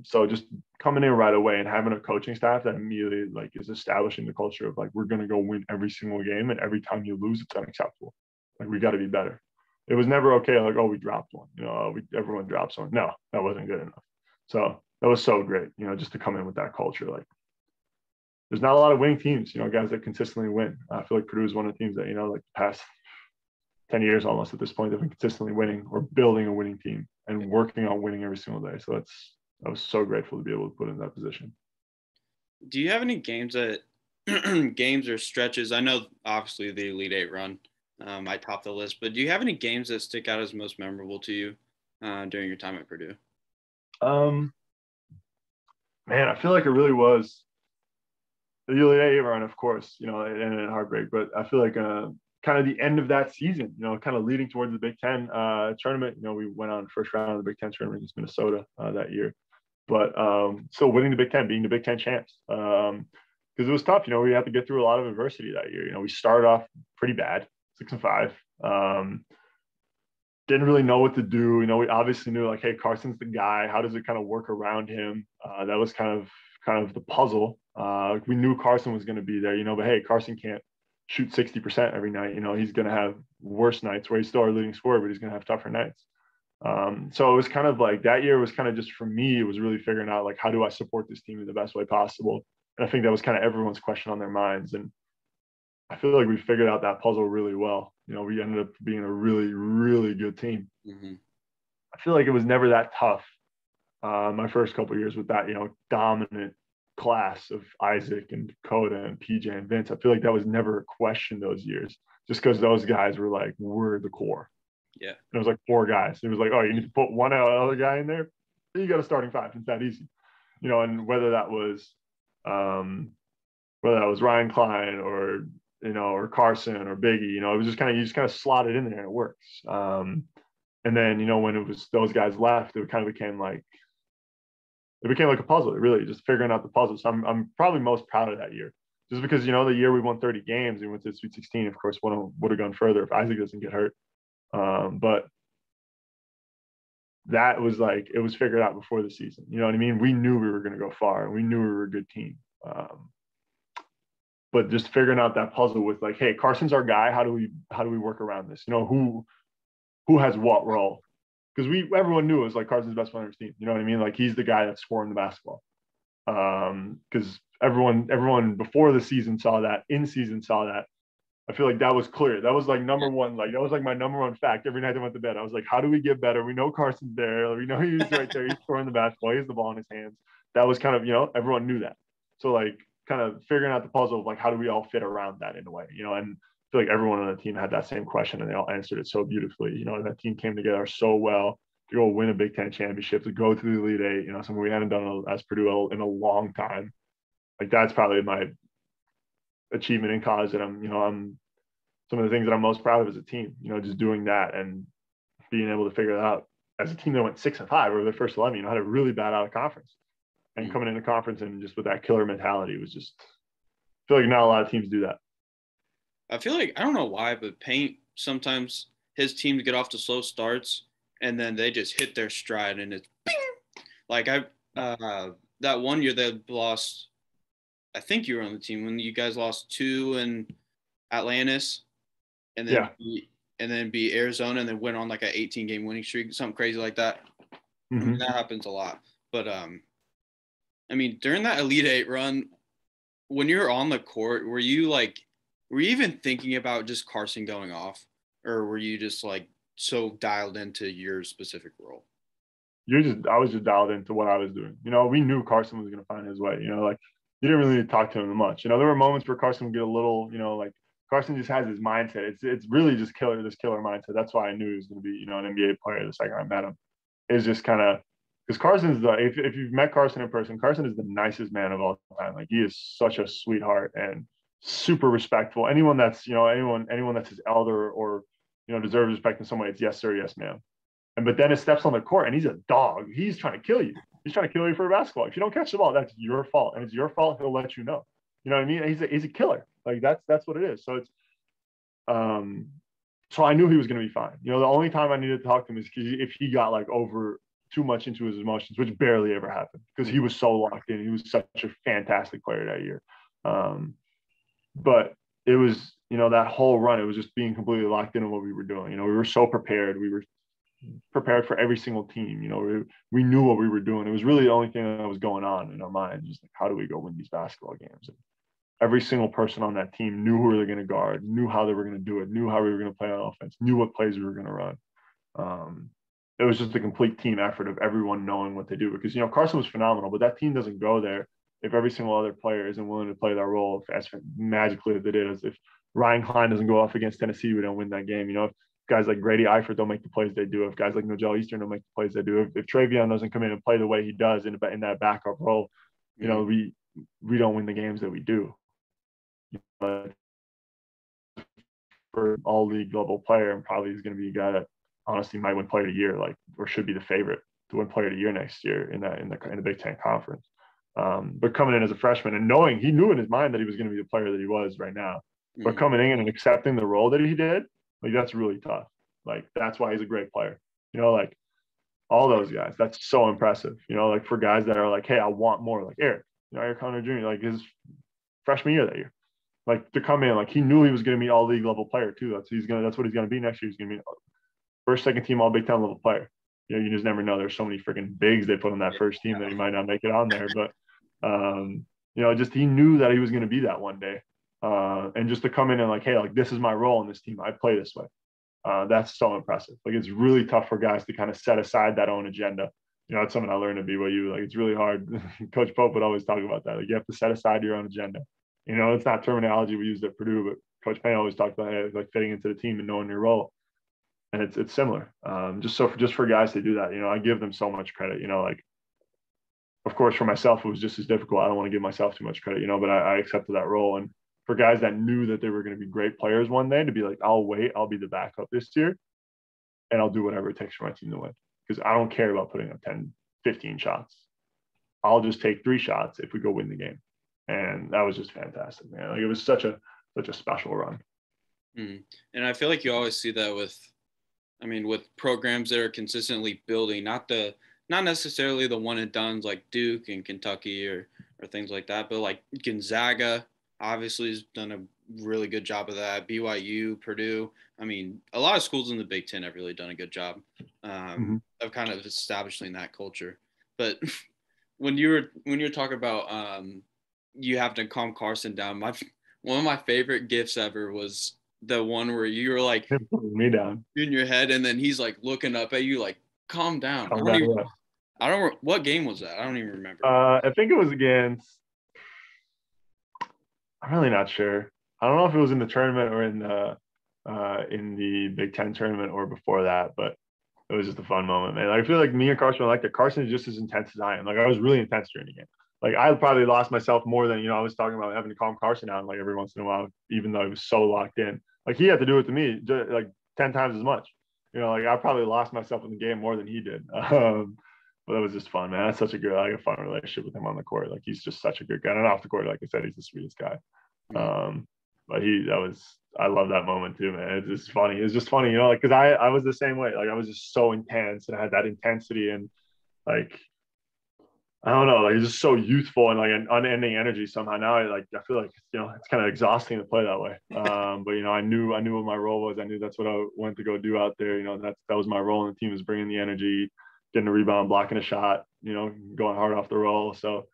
So just coming in right away and having a coaching staff that immediately like is establishing the culture of like, we're going to go win every single game. And every time you lose, it's unacceptable. Like, we got to be better. It was never okay. Like, oh, we dropped one, everyone drops one. No, that wasn't good enough. So that was so great, just to come in with that culture. Like, there's not a lot of winning teams, guys that consistently win. I feel like Purdue is one of the teams that, like the past 10 years almost at this point, they've been consistently winning or building a winning team and working on winning every single day. So I was so grateful to be able to put in that position. Do you have any games games or stretches? I know obviously the Elite Eight run, I topped the list, but do you have any games that stick out as most memorable to you during your time at Purdue? Man, I feel like it really was the Elite Eight run, of course, it ended in heartbreak, but I feel like kind of the end of that season, kind of leading towards the Big Ten tournament. We went on the first round of the Big Ten tournament against Minnesota that year, but still winning the Big Ten, being the Big Ten champs. Because it was tough, we had to get through a lot of adversity that year. We started off pretty bad, 6-5. Didn't really know what to do. We obviously knew like, hey, Carson's the guy. How does it kind of work around him? That was kind of the puzzle. We knew Carson was going to be there, but hey, Carson can't shoot 60% every night. He's going to have worse nights where he's still our leading scorer, but he's going to have tougher nights. So it was kind of like that year was kind of just for me, it was really figuring out like, how do I support this team in the best way possible? And I think that was kind of everyone's question on their minds. And I feel like we figured out that puzzle really well. We ended up being a really, really good team. Mm-hmm. I feel like it was never that tough. My first couple of years with that, dominant class of Isaac and Dakota and PJ and Vince. I feel like that was never a question those years, just because those guys were like, we're the core. Yeah. And it was like 4 guys. It was like, oh, you need to put one other guy in there. You got a starting 5. It's that easy. And whether that was Ryan Klein or Carson or Biggie, it was just kind of, you just kind of slot it in there and it works. And then, when it was those guys left, it kind of became like a puzzle. It really just figuring out the puzzle. So I'm probably most proud of that year, just because, the year we won 30 games, we went to the Sweet 16, of course, would have gone further if Isaac doesn't get hurt. But that was like, it was figured out before the season. You know what I mean? We knew we were going to go far and we knew we were a good team. But just figuring out that puzzle with like, hey, Carson's our guy. How do we work around this? Who has what role? Because everyone knew it was like Carson's best player on his team. You know what I mean? Like, he's the guy that's scoring the basketball. Because everyone before the season saw that, in season saw that. I feel like that was clear. That was like number one. Like, that was like my number one fact every night I went to bed. I was like, how do we get better? We know Carson's there. We know he's right there. He's scoring the basketball. He has the ball in his hands. That was kind of, everyone knew that. So like, kind of figuring out the puzzle of like, how do we all fit around that in a way, and I feel like everyone on the team had that same question and they all answered it so beautifully. That team came together so well to go win a Big Ten championship, to go to the Elite Eight, something we hadn't done as Purdue in a long time. Like, that's probably my achievement in college that I'm some of the things that I'm most proud of as a team, just doing that and being able to figure it out as a team that went 6-5 over the first 11, had a really bad out of conference. And coming into conference and just with that killer mentality was just, I feel like not a lot of teams do that. I feel like, I don't know why, but Paint, sometimes his teams get off to slow starts and then they just hit their stride and it's bing! Like that one year they lost, I think you were on the team when you guys lost 2 in Atlantis and then beat Arizona and then went on like an 18-game winning streak, something crazy like that. Mm-hmm. I mean, that happens a lot. But during that Elite Eight run, when you were on the court, were you even thinking about just Carson going off, or were you just like so dialed into your specific role? I was just dialed into what I was doing. We knew Carson was going to find his way. Like, you didn't really need to talk to him much. There were moments where Carson would get a little, like Carson just has his mindset. It's really just this killer mindset. That's why I knew he was going to be, an NBA player the second I met him. It's just kind of, because Carson's if you've met Carson in person, Carson is the nicest man of all time. Like, he is such a sweetheart, and super respectful. Anyone that's, anyone that's his elder or, deserves respect in some way, it's yes, sir, yes, ma'am. But then it steps on the court and he's a dog. He's trying to kill you. He's trying to kill you for a basketball. If you don't catch the ball, that's your fault. And it's your fault. He'll let you know. You know what I mean? He's a killer. Like that's what it is. So it's, so I knew he was going to be fine. The only time I needed to talk to him is if he got like over too much into his emotions, which barely ever happened because he was so locked in. He was such a fantastic player that year. But it was, that whole run, it was just being completely locked in on what we were doing. We were so prepared. We were prepared for every single team. We knew what we were doing. It was really the only thing that was going on in our minds, just like, how do we go win these basketball games? And every single person on that team knew who they were going to guard, knew how they were going to do it, knew how we were going to play on offense, knew what plays we were going to run. It was just a complete team effort of everyone knowing what they do because, Carson was phenomenal, but that team doesn't go there if every single other player isn't willing to play that role as magically as they did. As if Ryan Klein doesn't go off against Tennessee, we don't win that game. If guys like Grady Eifert don't make the plays they do, if guys like Nigel Eastern don't make the plays they do, if Travion doesn't come in and play the way he does in that backup role, we don't win the games that we do. But for all league level player, and probably is going to be a guy that honestly might win player of the year, or should be the favorite to win player of the year next year in the Big Ten Conference. But coming in as a freshman and knowing he knew in his mind that he was going to be the player that he was right now, but coming in and accepting the role that he did, that's really tough. That's why he's a great player. All those guys, that's so impressive. For guys that are like, hey, I want more, like Eric, Eric Hunter Jr., his freshman year that year. To come in, he knew he was going to be all league level player too. That's what he's going to be next year. He's going to be first, second team all Big Ten level player. You just never know. There's so many freaking bigs they put on that first team that he might not make it on there. But just he knew that he was going to be that one day. And just to come in and hey, this is my role in this team. I play this way. That's so impressive. It's really tough for guys to kind of set aside that own agenda. It's something I learned at BYU. It's really hard. Coach Pope would always talk about that. You have to set aside your own agenda. It's not terminology we used at Purdue, but Coach Payne always talked about fitting into the team and knowing your role. And it's similar. Just for guys to do that, I give them so much credit. Of course, for myself, it was just as difficult. I don't want to give myself too much credit, but I accepted that role. And for guys that knew that they were going to be great players one day, to be like, I'll wait, I'll be the backup this year, and I'll do whatever it takes for my team to win. Because I don't care about putting up 10, 15 shots. I'll just take 3 shots if we go win the game. And that was just fantastic, man. It was such a special run. And I feel like you always see that with programs that are consistently building, not necessarily the one and dones like Duke and Kentucky or things like that, but Gonzaga obviously has done a really good job of that. BYU, Purdue. A lot of schools in the Big Ten have really done a good job of kind of establishing that culture. But when you're talking about you have to calm Carson down, one of my favorite gifs ever was the one where you were me down in your head, and then he's looking up at you calm down. I don't what game was that? I don't even remember. I think it was against, I'm really not sure. I don't know if it was in the tournament or in the Big Ten tournament or before that, but it was just a fun moment, man. I feel like me and Carson were like that. Carson is just as intense as I am. I was really intense during the game. I probably lost myself more than, I was talking about having to calm Carson down every once in a while, even though he was so locked in. He had to do it to me 10 times as much. I probably lost myself in the game more than he did. But it was just fun, man. That's such a good, a fun relationship with him on the court. He's just such a good guy. And off the court, like I said, he's the sweetest guy. But I love that moment too, man. It's just funny. It's just funny, because I was the same way. I was just so intense and I had that intensity and I don't know, it's just so youthful and an unending energy somehow. Now I feel like, it's kind of exhausting to play that way. But I knew what my role was. I knew that's what I wanted to go do out there. That was my role in the team, was bringing the energy, getting a rebound, blocking a shot, going hard off the roll. So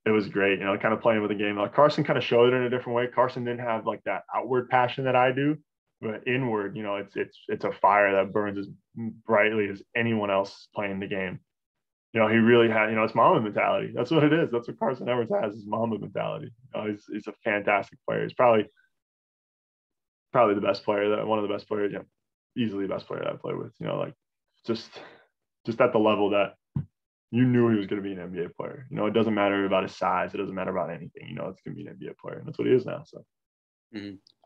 it was great, kind of playing with the game. Carson kind of showed it in a different way. Carson didn't have that outward passion that I do, but inward, it's a fire that burns as brightly as anyone else playing the game. He really had, it's Mamba mentality. That's what it is. That's what Carson Edwards has, is Mamba mentality. He's a fantastic player. He's probably the best player, one of the best players, easily the best player that I played with. Just at the level that, you knew he was going to be an NBA player. You know, it doesn't matter about his size. It doesn't matter about anything. You know, it's going to be an NBA player. And that's what he is now. So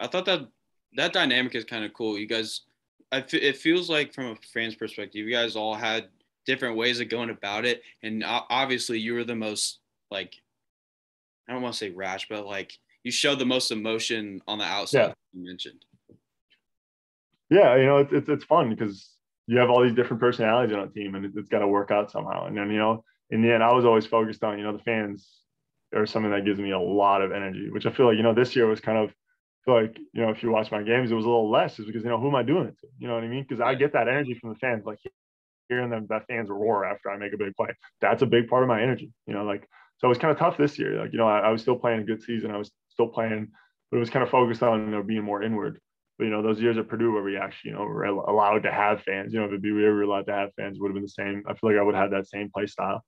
I thought that dynamic is kind of cool. You guys, it feels like from a fan's perspective, you guys all had different ways of going about it. And obviously you were the most, like, I don't want to say rash, but like you showed the most emotion on the outside. You mentioned. Yeah, you know, it's fun because you have all these different personalities on a team, and it's got to work out somehow. And then, you know, in the end, I was always focused on, you know, the fans are something that gives me a lot of energy, which I feel like, you know, this year was kind of, I feel like, you know, if you watch my games, it was a little less, just because, you know, who am I doing it to? You know what I mean? Because I get that energy from the fans, like hearing them, that fans roar after I make a big play. That's a big part of my energy, you know, like, so it was kind of tough this year. Like, you know, I was still playing a good season. I was still playing, but it was kind of focused on, you know, being more inward. But, you know, those years at Purdue where we actually, you know, were allowed to have fans, you know, if we were allowed to have fans, would have been the same. I feel like I would have had that same play style.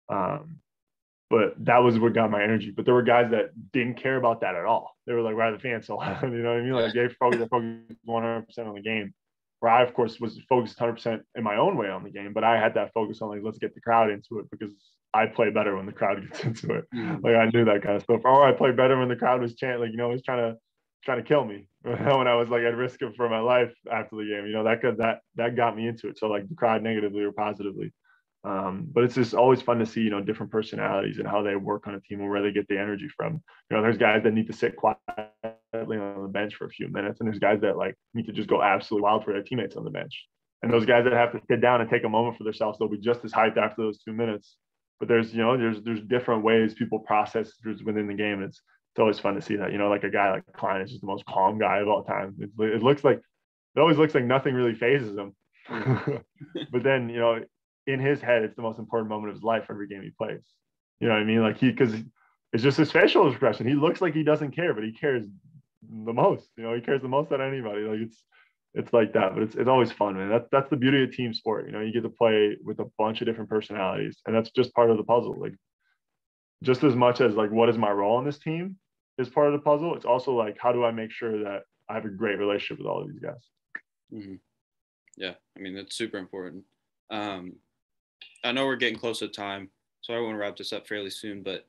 But that was what got my energy. But there were guys that didn't care about that at all. They were like, why are the fans so loud? You know what I mean? Like they focused 100% on the game. Where I, of course, was focused 100% in my own way on the game. But I had that focus on, like, let's get the crowd into it, because I play better when the crowd gets into it. Like I knew that kind of stuff. Or I played better when the crowd was chanting, like, you know, was trying to kill me when I was like at risk for my life after the game. You know, that got me into it. So like the crowd negatively or positively. But it's just always fun to see, you know, different personalities and how they work on a team and where they get the energy from. You know, there's guys that need to sit quietly on the bench for a few minutes, and there's guys that like need to just go absolutely wild for their teammates on the bench. And those guys that have to sit down and take a moment for themselves, they'll be just as hyped after those 2 minutes. But there's, you know, there's different ways people process within the game. And it's always fun to see that, you know, like a guy like Klein is just the most calm guy of all time. It always looks like nothing really phases him. But then, you know, in his head, it's the most important moment of his life every game he plays. You know what I mean? Like because it's just his facial expression. He looks like he doesn't care, but he cares the most. You know, he cares the most out of anybody. Like it's like that, but it's always fun, man. That's the beauty of team sport. You know, you get to play with a bunch of different personalities, and that's just part of the puzzle. Like just as much as like what is my role on this team is part of the puzzle, it's also like how do I make sure that I have a great relationship with all of these guys. Mm-hmm. Yeah, I mean that's super important. I know we're getting close to time, so I want to wrap this up fairly soon. But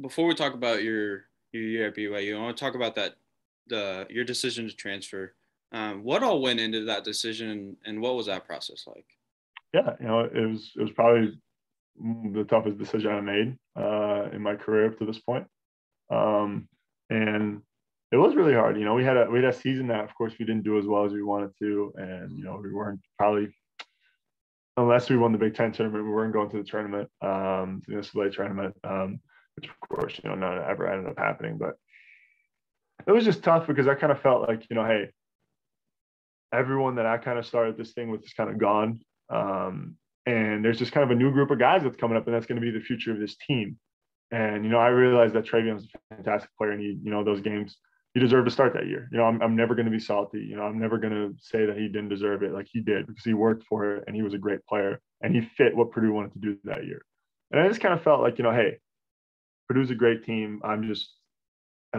before we talk about your year at BYU, I want to talk about your decision to transfer. What all went into that decision, and what was that process like? Yeah, you know, it was probably the toughest decision I made in my career up to this point, and it was really hard. You know, we had a season that, of course, we didn't do as well as we wanted to, and you know, we weren't probably. Unless we won the Big Ten tournament, we weren't going to the tournament, to the NCAA tournament, which of course, you know, none ever ended up happening. But it was just tough because I kind of felt like, you know, hey, everyone that I kind of started this thing with is kind of gone. And there's just kind of a new group of guys that's coming up, and that's going to be the future of this team. And, you know, I realized that Travion was a fantastic player, and you know, those games, he deserved to start that year. You know, I'm never going to be salty. You know, I'm never going to say that he didn't deserve it. Like he did, because he worked for it and he was a great player and he fit what Purdue wanted to do that year. And I just kind of felt like, you know, hey, Purdue's a great team. And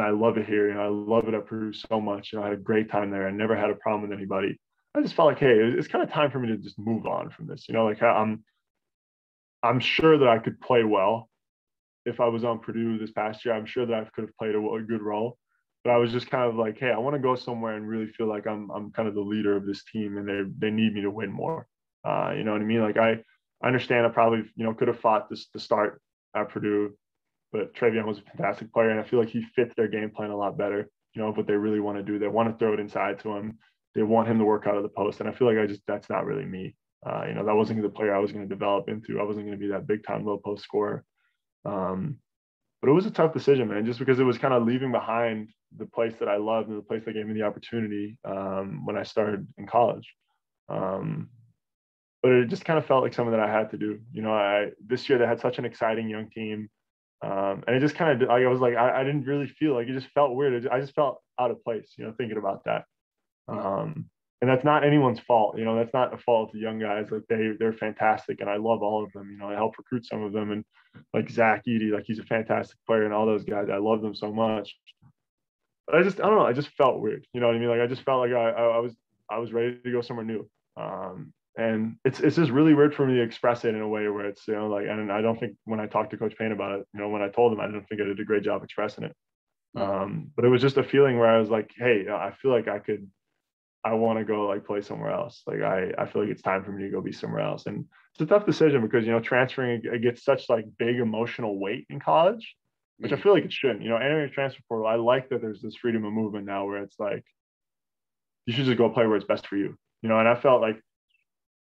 I love it here. You know, I love it at Purdue so much. You know, I had a great time there. I never had a problem with anybody. I just felt like, hey, it's kind of time for me to just move on from this. You know, like I'm sure that I could play well if I was on Purdue this past year. I'm sure that I could have played a good role. But I was just kind of like, hey, I want to go somewhere and really feel like I'm kind of the leader of this team, and they need me to win more. You know what I mean? Like I understand I probably, you know, could have fought this to start at Purdue, but Travion was a fantastic player, and I feel like he fits their game plan a lot better. You know, what they really want to do. They want to throw it inside to him. They want him to work out of the post, and I feel like that's not really me. You know, that wasn't the player I was going to develop into. I wasn't going to be that big time low post scorer. But it was a tough decision, man, just because it was kind of leaving behind the place that I loved and the place that gave me the opportunity when I started in college. But it just kind of felt like something that I had to do. You know, this year they had such an exciting young team. And it just kind of, I was like, I didn't really feel like, it just felt weird. I just felt out of place, you know, thinking about that. And that's not anyone's fault. You know, that's not a fault of the young guys. Like they're fantastic, and I love all of them. You know, I helped recruit some of them, and like Zach Edey, like he's a fantastic player, and all those guys, I love them so much. But I don't know, I just felt weird. You know what I mean? Like I just felt like I was ready to go somewhere new. And it's just really weird for me to express it in a way where it's, like, and I don't think when I talked to Coach Payne about it, when I told him, I didn't think I did a great job expressing it. But it was just a feeling where I was like, hey, I feel like I want to go like play somewhere else. Like I feel like it's time for me to go be somewhere else. And it's a tough decision because, transferring, it gets such like big emotional weight in college, which I feel like it shouldn't. Entering a transfer portal, I like that there's this freedom of movement now where it's like, you should just go play where it's best for you. And I felt like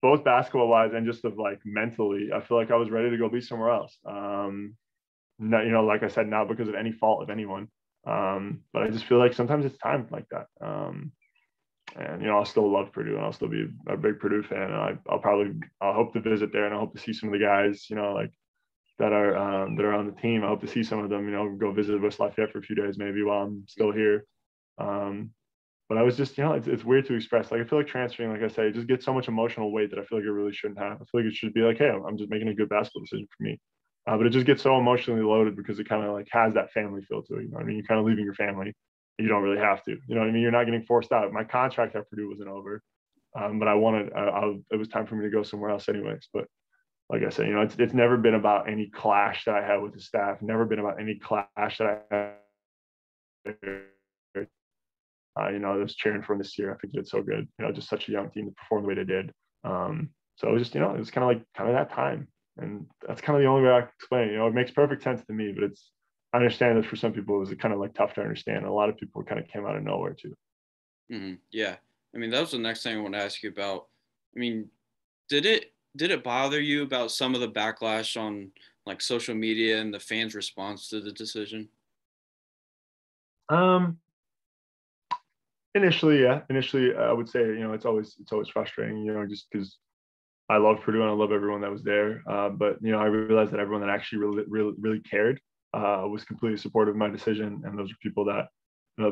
both basketball wise and just of like mentally, I feel like I was ready to go be somewhere else. Not, like I said, not because of any fault of anyone. But I just feel like sometimes it's time like that. And I'll still love Purdue and I'll still be a big Purdue fan. And I'll hope to visit there and I hope to see some of the guys, like that are on the team. I hope to see some of them, go visit West Lafayette for a few days maybe while I'm still here. But I was just, it's weird to express. Like I feel like transferring, like I say, it just gets so much emotional weight that I feel like it really shouldn't have. I feel like it should be like, hey, I'm just making a good basketball decision for me. But it just gets so emotionally loaded because it kind of like has that family feel to it. You're kind of leaving your family. You don't really have to. You're not getting forced out. My contract at Purdue wasn't over, but it was time for me to go somewhere else anyways. But like I said, it's never been about any clash that I had with the staff. Never been about any clash that I had. I was cheering for him this year. I think he did so good. Just such a young team to perform the way they did. So it was just, it was kind of that time. And that's kind of the only way I can explain it. It makes perfect sense to me, but I understand that for some people it was kind of like tough to understand. A lot of people kind of came out of nowhere too. Mm-hmm. Yeah. I mean, that was the next thing I want to ask you about. I mean, did it bother you about some of the backlash on like social media and the fans' response to the decision? Initially, yeah. Initially, I would say, it's always frustrating, just because I love Purdue and I love everyone that was there. But I realized that everyone that actually really cared was completely supportive of my decision, and those are people that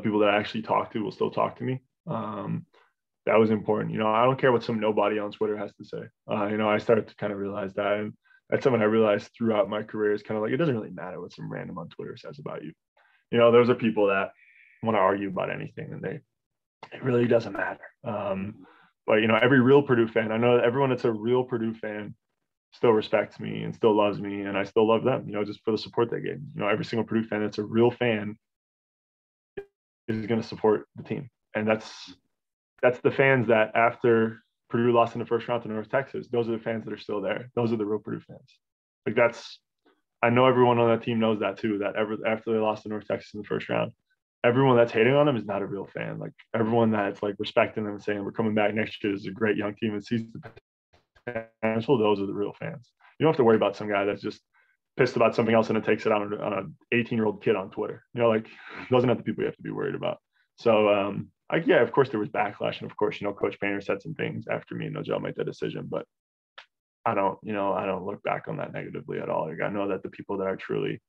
people that I actually talk to will still talk to me. That was important. I don't care what some nobody on Twitter has to say. I started to kind of realize that, and that's something I realized throughout my career is kind of like it doesn't really matter what some random on Twitter says about you. Those are people that want to argue about anything, and it really doesn't matter. But every real Purdue fan, I know that everyone that's a real Purdue fan still respects me and still loves me, and I still love them, just for the support they gave. Every single Purdue fan that's a real fan is going to support the team, and that's the fans that after Purdue lost in the first round to North Texas, those are the fans that are still there. Those are the real Purdue fans. Like I know everyone on that team knows that too. That after they lost to North Texas in the first round, everyone that's hating on them is not a real fan. Like everyone that's like respecting them and saying we're coming back next year is a great young team and sees the potential. Those are the real fans. You don't have to worry about some guy that's just pissed about something else and it takes it out on an 18-year-old kid on Twitter. Like those are not the people you have to be worried about. So yeah, of course there was backlash, and of course Coach Painter said some things after me and Joe made that decision, but I don't look back on that negatively at all. Like I know that the people that are truly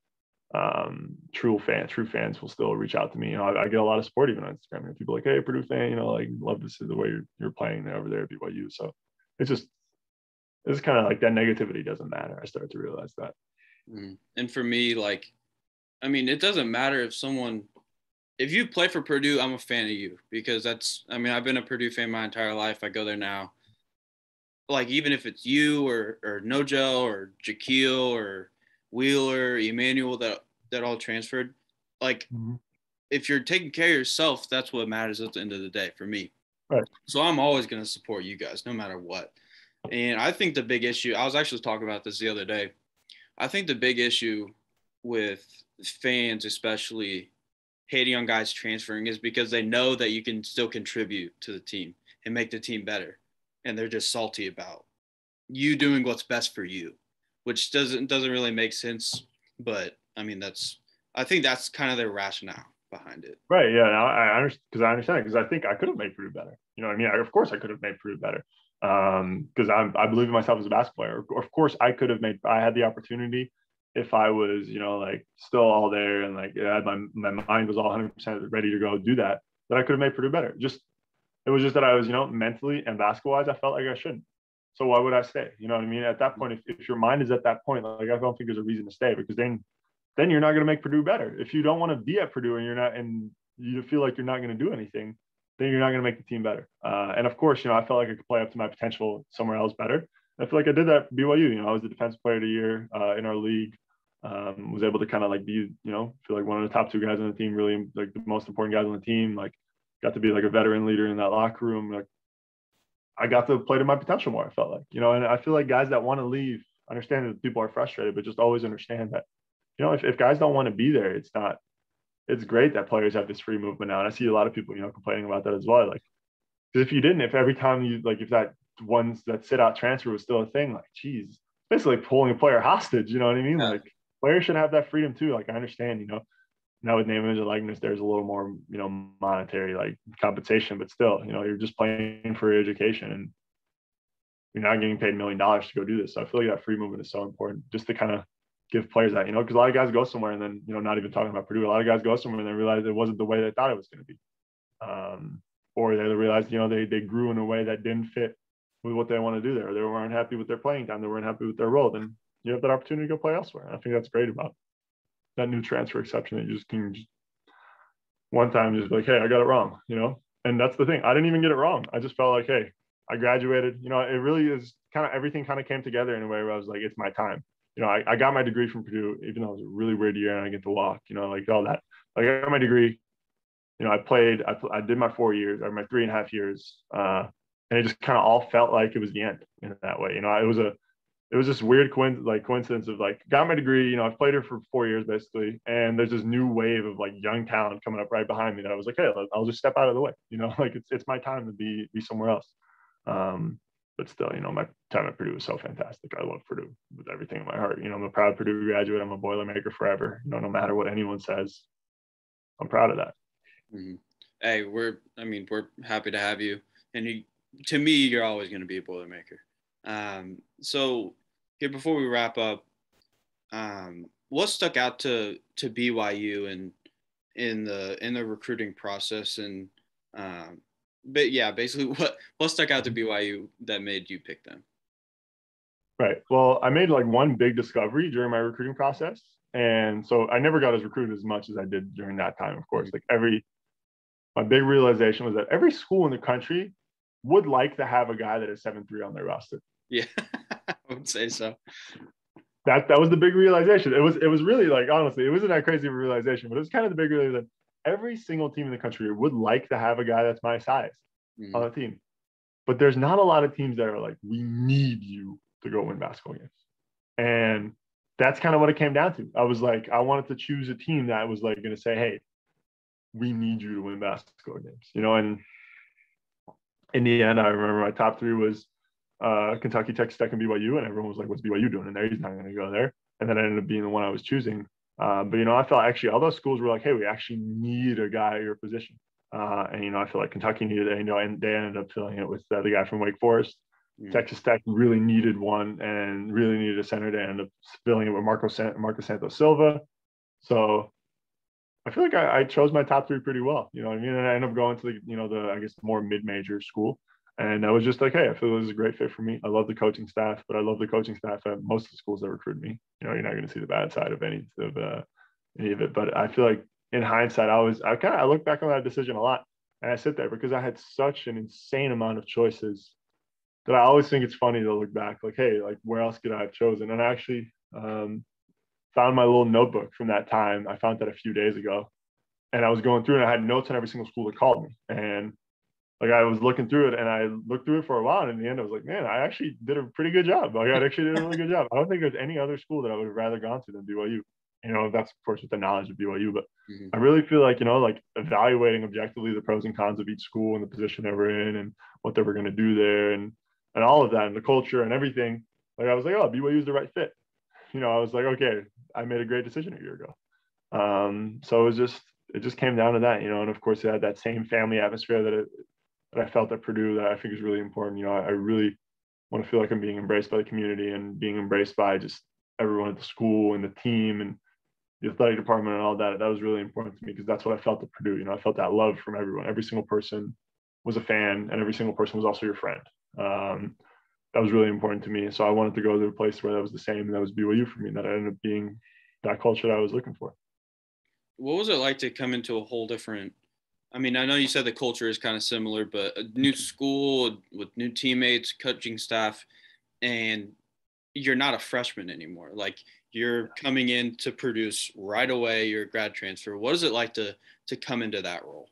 true fans will still reach out to me. I get a lot of support even on Instagram. People like, hey, Purdue fan, like love to see the way you're playing over there at BYU. So it's kind of like that negativity doesn't matter. I started to realize that. And for me, like, I mean, it doesn't matter if you play for Purdue, I'm a fan of you because I've been a Purdue fan my entire life. I go there now. Like, even if it's you or Nojel or Jaquil or Wheeler, Emmanuel, that all transferred, like, if you're taking care of yourself, that's what matters at the end of the day for me. Right. So I'm always going to support you guys no matter what. And I think the big issue, I was actually talking about this the other day. I think the big issue with fans, especially hating on guys transferring, is because they know that you can still contribute to the team and make the team better. And they're just salty about you doing what's best for you, which doesn't really make sense. But I mean, I think that's kind of their rationale behind it. Right. Yeah. I understand because I think I could have made Purdue better. You know what I mean? Of course I could have made Purdue better. Because I believe in myself as a basketball player. Of course I had the opportunity if I was, like still all there and like my mind was all 100% ready to go do that I could have made Purdue better. It was just that I was, mentally and basketball-wise, I felt like I shouldn't. So why would I stay? You know what I mean? At that point, if your mind is at that point, like I don't think there's a reason to stay because then you're not going to make Purdue better. If you don't want to be at Purdue and you feel like you're not going to do anything, then you're not going to make the team better. And of course, I felt like I could play up to my potential somewhere else better. I feel like I did that at BYU. I was the defensive player of the year in our league. Was able to kind of like be, feel like one of the top two guys on the team, really like the most important guys on the team. Like, got to be like a veteran leader in that locker room. Like, I got to play to my potential more. I felt like, and I feel like guys that want to leave, understand that people are frustrated, but just always understand that, if guys don't want to be there, it's great that players have this free movement now. And I see a lot of people, complaining about that as well. Like, if you didn't, if every time if that sit out transfer was still a thing, like, geez, basically pulling a player hostage, you know what I mean? Yeah. Like, players should have that freedom too. Like, I understand, now with name, image, and likeness, there's a little more, monetary like compensation, but still, you're just playing for your education and you're not getting paid $1 million to go do this. So I feel like that free movement is so important, just to kind of give players that, because a lot of guys go somewhere and then, not even talking about Purdue, a lot of guys go somewhere and they realize it wasn't the way they thought it was going to be. Or they realized, they grew in a way that didn't fit with what they want to do there. Or they weren't happy with their playing time. They weren't happy with their role. Then you have that opportunity to go play elsewhere. And I think that's great about that new transfer exception, that you just can one time just be like, hey, I got it wrong, And that's the thing. I didn't even get it wrong. I just felt like, hey, I graduated. It really is kind of everything kind of came together in a way where I was like, it's my time. I got my degree from Purdue, even though it was a really weird year and I get to walk, like all that. Like, I got my degree. I did my 4 years or my 3.5 years. And it just kind of all felt like it was the end in that way. It was this weird coincidence of like, got my degree, I've played here for 4 years basically. And there's this new wave of like young talent coming up right behind me that I was like, hey, I'll just step out of the way, like it's my time to be somewhere else. But still, my time at Purdue was so fantastic. I love Purdue with everything in my heart. I'm a proud Purdue graduate. I'm a Boilermaker forever. No matter what anyone says, I'm proud of that. Mm-hmm. Hey, we're happy to have you. And to me, you're always going to be a Boilermaker. So here, before we wrap up, what stuck out to BYU and in the recruiting process, and but yeah, basically what stuck out to BYU that made you pick them? Right. Well, I made like one big discovery during my recruiting process, and so I never got as recruited as much as I did during that time. Of course, like my big realization was that every school in the country would like to have a guy that is 7'3" on their roster. Yeah, I would say so. That was the big realization. It was really like, honestly, it wasn't that crazy of a realization, but it was kind of the big realization. Every single team in the country would like to have a guy that's my size on the team. But there's not a lot of teams that are like, we need you to go win basketball games. And that's kind of what it came down to. I was like, I wanted to choose a team that was like going to say, hey, we need you to win basketball games, and in the end, I remember my top three was Kentucky, Texas Tech, and BYU, and everyone was like, what's BYU doing in there? He's not going to go there. And then I ended up being the one I was choosing. But, I felt actually all those schools were like, hey, we actually need a guy at your position. And, I feel like Kentucky needed it, and they ended up filling it with the guy from Wake Forest. Texas Tech really needed one and really needed a center. They ended up filling it with Marcos Santos Silva. So I feel like I chose my top three pretty well, And I ended up going to the I guess more mid-major school. And I was just like, hey, I feel this is a great fit for me. I love the coaching staff, but I love the coaching staff at most of the schools that recruit me. You're not going to see the bad side of any of it. But I feel like in hindsight, I look back on that decision a lot, and I sit there because I had such an insane amount of choices that I always think it's funny to look back, like, hey, like where else could I have chosen? And I actually found my little notebook from that time. I found that a few days ago, and I was going through, and I had notes on every single school that called me, and like I was looking through it, and I looked through it for a while, and in the end, I was like, man, I actually did a pretty good job. Like, I actually did a really good job. I don't think there's any other school that I would have rather gone to than BYU. That's of course with the knowledge of BYU, but I really feel like, like evaluating objectively the pros and cons of each school and the position they were in and what they were going to do there and all of that and the culture and everything. Like, I was like, oh, BYU is the right fit. I was like, okay, I made a great decision a year ago. So it just came down to that, and of course it had that same family atmosphere that I felt at Purdue that I think is really important. I really want to feel like I'm being embraced by the community and being embraced by just everyone at the school and the team and the athletic department and all that. That was really important to me because that's what I felt at Purdue. I felt that love from everyone. Every single person was a fan, and every single person was also your friend. That was really important to me. So I wanted to go to a place where that was the same, and that was BYU for me. That ended up being that culture that I was looking for. What was it like to come into a whole different I mean, I know you said the culture is kind of similar, but a new school with new teammates, coaching staff, and you're not a freshman anymore. Like you're coming in to produce right away. You're a grad transfer. What is it like to come into that role?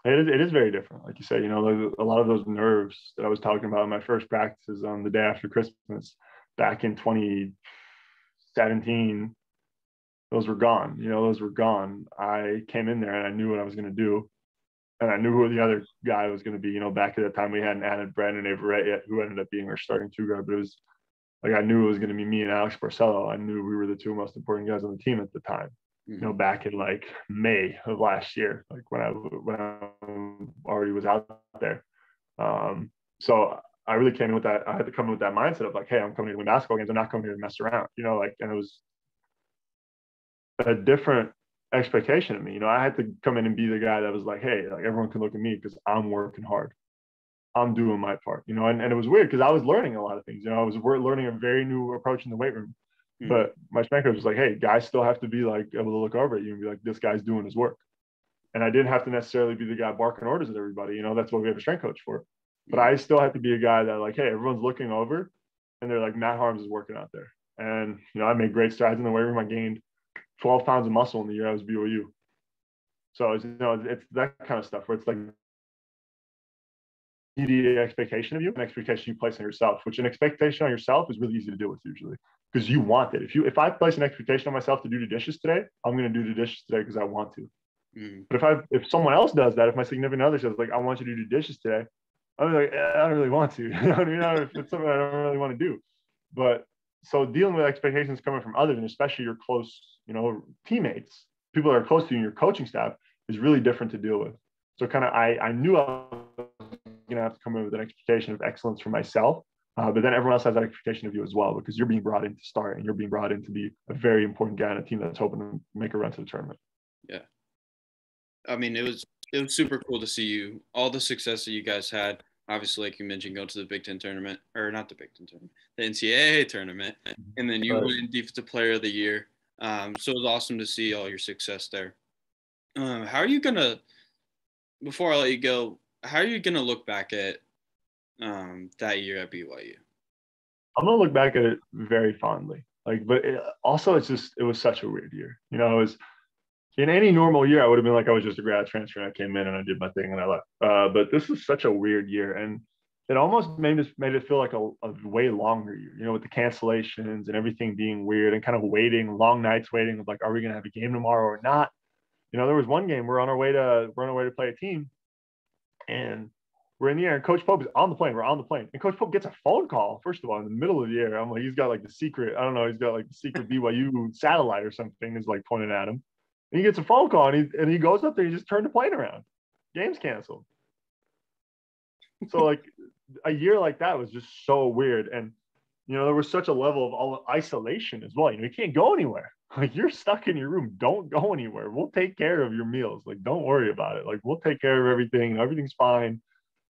It is very different. Like you said, a lot of those nerves that I was talking about in my first practices on the day after Christmas back in 2017, those were gone. Those were gone. I came in there and I knew what I was going to do. And I knew who the other guy was going to be. Back at that time, we hadn't added Brandon Averett yet, who ended up being our starting two guard. But it was like I knew it was going to be me and Alex Barcelo. I knew we were the two most important guys on the team at the time. Back in like May of last year, like when I already was out there. So I really came in with that. I had to come in with that mindset of like, hey, I'm coming here to win basketball games. I'm not coming here to mess around. And it was a different expectation of me. I had to come in and be the guy that was like, hey, like everyone can look at me because I'm working hard. I'm doing my part, and it was weird because I was learning a lot of things. I was learning a very new approach in the weight room. But my strength coach was like, hey, guys still have to be like able to look over at you and be like, this guy's doing his work. And I didn't have to necessarily be the guy barking orders at everybody. That's what we have a strength coach for. But I still have to be a guy that like, hey, everyone's looking over and they're like, Matt Harms is working out there. And, I made great strides in the weight room. I gained 12 pounds of muscle in the year I was BYU. So, it's that kind of stuff where it's like the expectation of you, an expectation you place on yourself, which an expectation on yourself is really easy to deal with usually because you want it. If I place an expectation on myself to do the dishes today, I'm going to do the dishes today because I want to. But if someone else does that, if my significant other says like, I want you to do the dishes today, I'm like, I don't really want to. If it's something I don't really want to do. But so dealing with expectations coming from others, and especially your close, teammates, people that are close to you and your coaching staff, is really different to deal with. So kind of I knew I was going to have to come in with an expectation of excellence for myself. But then everyone else has that expectation of you as well, because you're being brought in to start and you're being brought in to be a very important guy on a team that's hoping to make a run to the tournament. Yeah. I mean, it was super cool to see you, all the success that you guys had. Obviously, like you mentioned, go to the Big Ten tournament, or not the Big Ten tournament, the NCAA tournament, and then you win Defensive Player of the Year. So it was awesome to see all your success there. How are you gonna, before I let you go, how are you gonna look back at that year at BYU? I'm gonna look back at it very fondly. But it was such a weird year. It was. In any normal year, I would have been like, I was just a grad transfer and I came in and I did my thing and I left. But this was such a weird year. And it almost made it feel like a way longer year, with the cancellations and everything being weird and kind of waiting, long nights waiting of like, are we going to have a game tomorrow or not? There was one game, we're on our way to play a team and we're in the air and Coach Pope is on the plane. We're on the plane. And Coach Pope gets a phone call, first of all, in the middle of the year. I'm like, he's got like the secret, I don't know, he's got like the secret BYU satellite or something is like pointing at him. And he gets a phone call and he goes up there, he just turned the plane around. Game's canceled. So like a year like that was just so weird. And, there was such a level of all isolation as well. You can't go anywhere. Like you're stuck in your room. Don't go anywhere. We'll take care of your meals. Like, don't worry about it. Like we'll take care of everything. Everything's fine.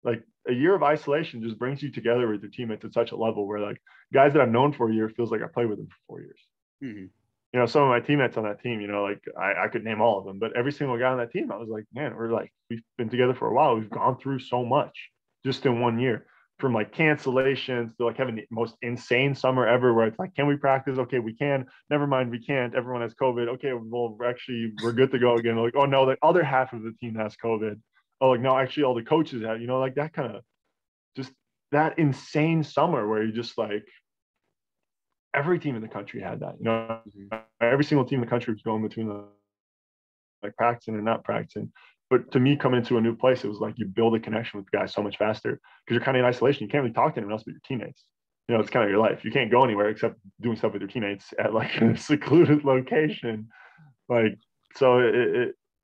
Like a year of isolation just brings you together with your teammates at such a level where like guys that I've known for a year feels like I played with them for 4 years. Mm-hmm. Some of my teammates on that team, like I could name all of them, but every single guy on that team, I was like, man, we've been together for a while. We've gone through so much just in 1 year, from like cancellations to like having the most insane summer ever where it's like, can we practice? Okay, we can. Never mind, we can't. Everyone has COVID. Okay, well, we're good to go again. Like, oh no, the other half of the team has COVID. Oh, like, no, actually all the coaches have, like that kind of just that insane summer where you just like, every team in the country had that, every single team in the country was going between like practicing and not practicing. But to me, coming into a new place, it was like you build a connection with guys so much faster because you're kind of in isolation. You can't really talk to anyone else but your teammates. It's kind of your life. You can't go anywhere except doing stuff with your teammates at like a secluded location. Like, so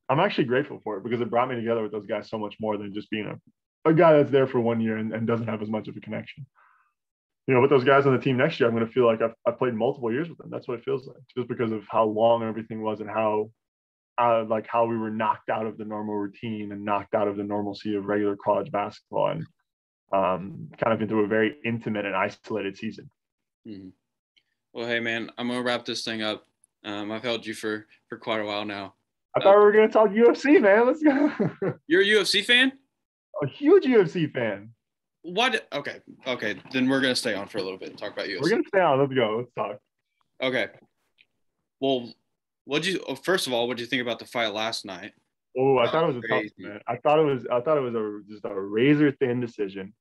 I'm actually grateful for it because it brought me together with those guys so much more than just being a guy that's there for 1 year and doesn't have as much of a connection. With those guys on the team next year, I'm going to feel like I've played multiple years with them. That's what it feels like, just because of how long everything was and how we were knocked out of the normal routine and knocked out of the normalcy of regular college basketball and kind of into a very intimate and isolated season. Mm-hmm. Well, hey, man, I'm going to wrap this thing up. I've held you for quite a while now. I thought we were gonna talk UFC, man. Let's go. You're a UFC fan? A huge UFC fan. What? Okay. Then we're gonna stay on for a little bit and talk about UFC. We're gonna stay on. Let's go. Let's talk. Okay. Well, first of all, what'd you think about the fight last night? Oh, I thought it was a tough, Crazy. man. I thought it was just a razor thin decision.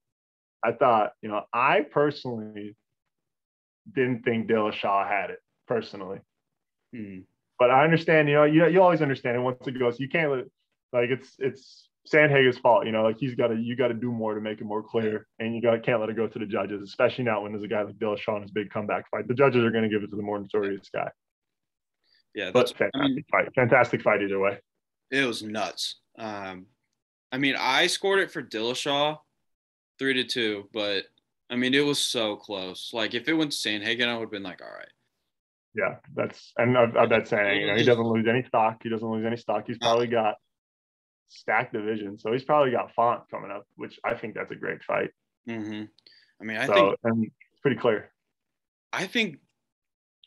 I thought, I personally didn't think Dillashaw had it personally, but I understand. You always understand it once it goes. You can't it's Sandhagen's fault. Like you got to do more to make it more clear, and can't let it go to the judges, especially not when there's a guy like Dillashaw in his big comeback fight. The judges are going to give it to the more notorious guy. Yeah, but fantastic fight either way. It was nuts. I scored it for Dillashaw 3-2, but it was so close. Like if it went to Sandhagen, I would have been like, all right. Yeah, that's saying, he doesn't lose any stock. He's probably got stacked division, so he's probably got Font coming up, which I think that's a great fight. Mm-hmm. I think it's pretty clear. I think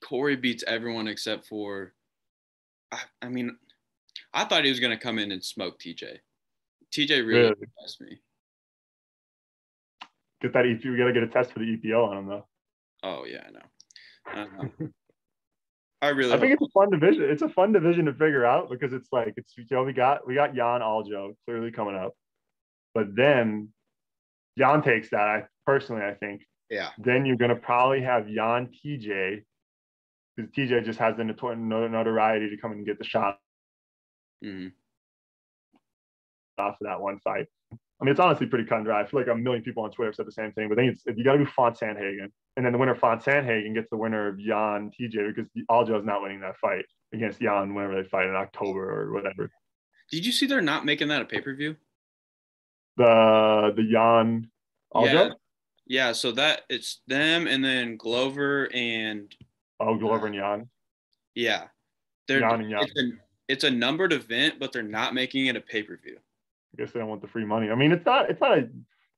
Corey beats everyone except for. I thought he was going to come in and smoke TJ. TJ really impressed me. Get that EP. We got to get a test for the EPO on him though. Oh yeah, I know. I think it's a fun division. It's a fun division to figure out because we got Jan Aljo clearly coming up, but then Jan takes that. I think. Yeah. Then you're gonna probably have Jan TJ because TJ just has the notoriety to come and get the shot off of that one fight. It's honestly pretty cut and dry. I feel like a million people on Twitter have said the same thing, but then you got to do Font Sandhagen, and then the winner of Font Sandhagen gets the winner of Jan TJ because Aljo's not winning that fight against Jan whenever they fight in October or whatever. Did you see they're not making that a pay-per-view? The Jan Aljo? Yeah, so that it's them and then Glover and Glover and Jan. Yeah. Jan and Jan. It's a numbered event, but they're not making it a pay-per-view. I guess they don't want the free money.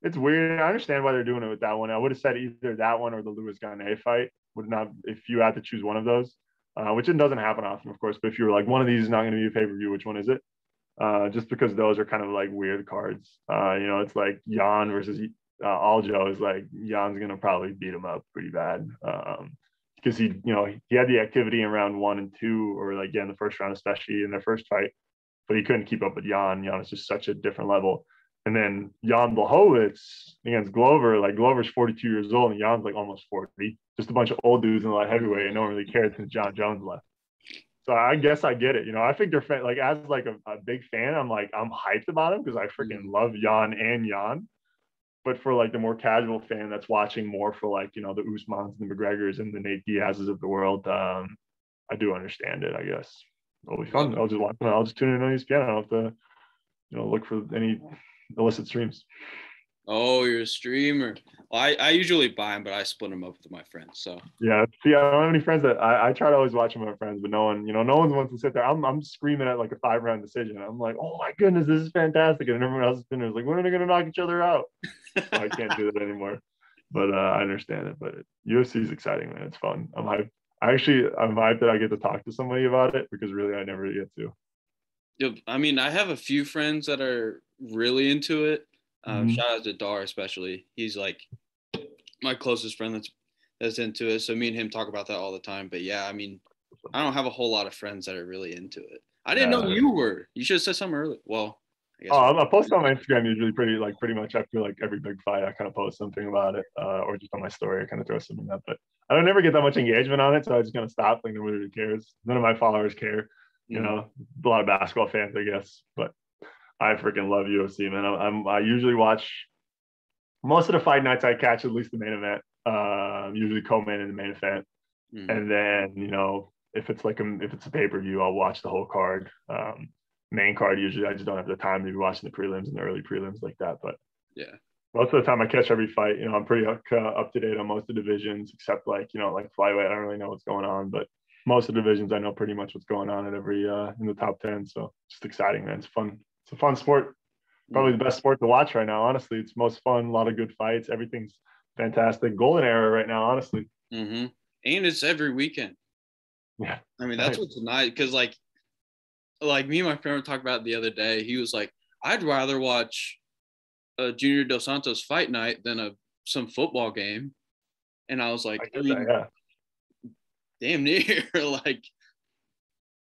It's weird. I understand why they're doing it with that one. I would have said either that one or the Luis Gane fight if you had to choose one of those, which it doesn't happen often, of course. But if you were like, one of these is not going to be a pay-per-view, which one is it? Just because those are kind of like weird cards. It's like Jan versus Aljo is like, Jan's going to probably beat him up pretty bad. Because he had the activity in round 1 and 2, or like in the first round, especially in their first fight, but he couldn't keep up with Jan. Jan is just such a different level. And then Jan Blachowicz against Glover, like Glover's 42 years old and Jan's like almost 40. Just a bunch of old dudes in the light heavyweight, and no one really cared since John Jones left. So I guess I get it. I think they're like, as like a big fan, I'm hyped about him because I freaking love Jan and Jan. But for like the more casual fan that's watching more for like, the Usmans and the McGregors and the Nate Diaz's of the world, I do understand it, I guess. It'll be fun. I'll just watch them. I'll just tune in on ESPN. I don't have to, look for any illicit streams. Oh, you're a streamer. Well, I usually buy them, but I split them up with my friends. So yeah, see, I don't have any friends that I try to always watch them with my friends, but no one wants to sit there. I'm screaming at like a 5-round decision. I'm like, oh my goodness, this is fantastic, and everyone else is sitting there like, when are they going to knock each other out? So I can't do that anymore. But I understand it. But UFC is exciting, man. It's fun. I'm hyped. I'm hyped that I get to talk to somebody about it because really I never get to. I have a few friends that are really into it. Shout out to Dar especially. He's like my closest friend that's into it. So me and him talk about that all the time. But yeah, I don't have a whole lot of friends that are really into it. I didn't know you were. You should have said something early. Well, I guess. I post on my Instagram usually pretty much after like every big fight. I kind of post something about it, or just on my story. I kind of throw something up, but I don't ever get that much engagement on it, so I just kind of stop. Like nobody really cares. None of my followers care. A lot of basketball fans, I guess, but I freaking love UFC, man. I usually watch most of the fight nights. I catch at least the main event. Usually co-main in the main event, and then if it's a pay-per-view, I'll watch the whole card. Main card usually I just don't have the time to be watching the prelims and the early prelims like that. But yeah, most of the time I catch every fight. I'm pretty up to date on most of the divisions except like flyweight. I don't really know what's going on, but most of the divisions I know pretty much what's going on at every in the top 10. So just exciting, man. It's fun. It's a fun sport. Probably the best sport to watch right now. Honestly, it's most fun. A lot of good fights. Everything's fantastic. Golden era right now. Honestly. And it's every weekend. Yeah. That's what's nice because like like me and my friend were talking about it the other day. He was like, I'd rather watch a Junior Dos Santos fight night than some football game. And I was like, I get that, yeah. damn near. Like,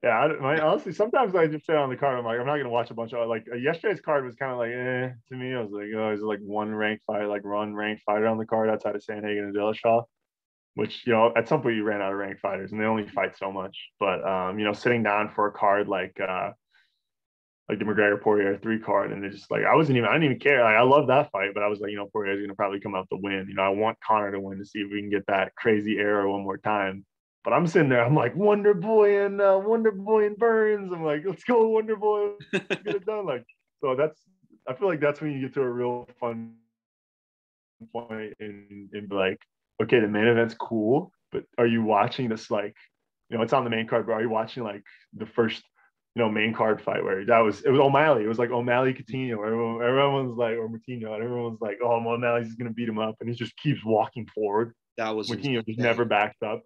Yeah, honestly, sometimes I just sit on the card. I'm like, I'm not gonna watch a bunch of like yesterday's card was kind of like to me. I was like, oh, there's like one ranked fighter on the card outside of Sandhagen and Dillashaw, which at some point you ran out of ranked fighters, and they only fight so much. But sitting down for a card like the McGregor Poirier 3 card, and it's just like I didn't even care. Like, I love that fight, but I was like, Poirier's gonna probably come out to win. I want Conor to win to see if we can get that crazy era one more time. But I'm sitting there, I'm like, Wonder Boy and Burns. I'm like, let's go, Wonder Boy, let's get it done. Like, so I feel like that's when you get to a real fun point and be like, okay, the main event's cool, but are you watching this like, it's on the main card, but are you watching like the first, main card fight where it was O'Malley. It was like O'Malley Coutinho. Everyone's like, or Moutinho, and everyone's like, oh, O'Malley's gonna beat him up, and he just keeps walking forward. That was Moutinho just never backs up.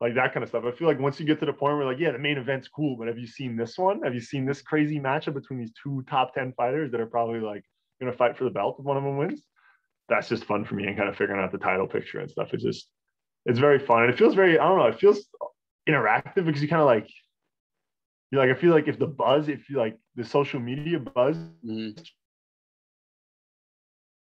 Like that kind of stuff. I feel like once you get to the point where like, yeah, the main event's cool, but have you seen this one? Have you seen this crazy matchup between these 2 top 10 fighters that are probably like going to fight for the belt if one of them wins? That's just fun for me and kind of figuring out the title picture and stuff. It's very fun. And it feels very, I don't know, it feels interactive because you kind of like, I feel like if the social media buzz,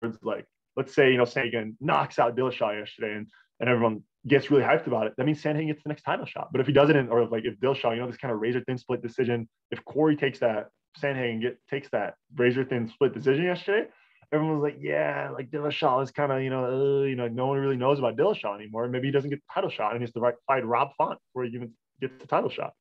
it's like, let's say, Sandhagen knocks out Dillashaw yesterday and everyone gets really hyped about it, that means Sandhagen gets the next title shot. But if he doesn't, or like if Dillashaw, this kind of razor thin split decision, if Corey takes that, Sandhagen takes that razor thin split decision yesterday, everyone was like, yeah, like Dillashaw is kind of, no one really knows about Dillashaw anymore. Maybe he doesn't get the title shot and he has to fight Rob Font before he even gets the title shot.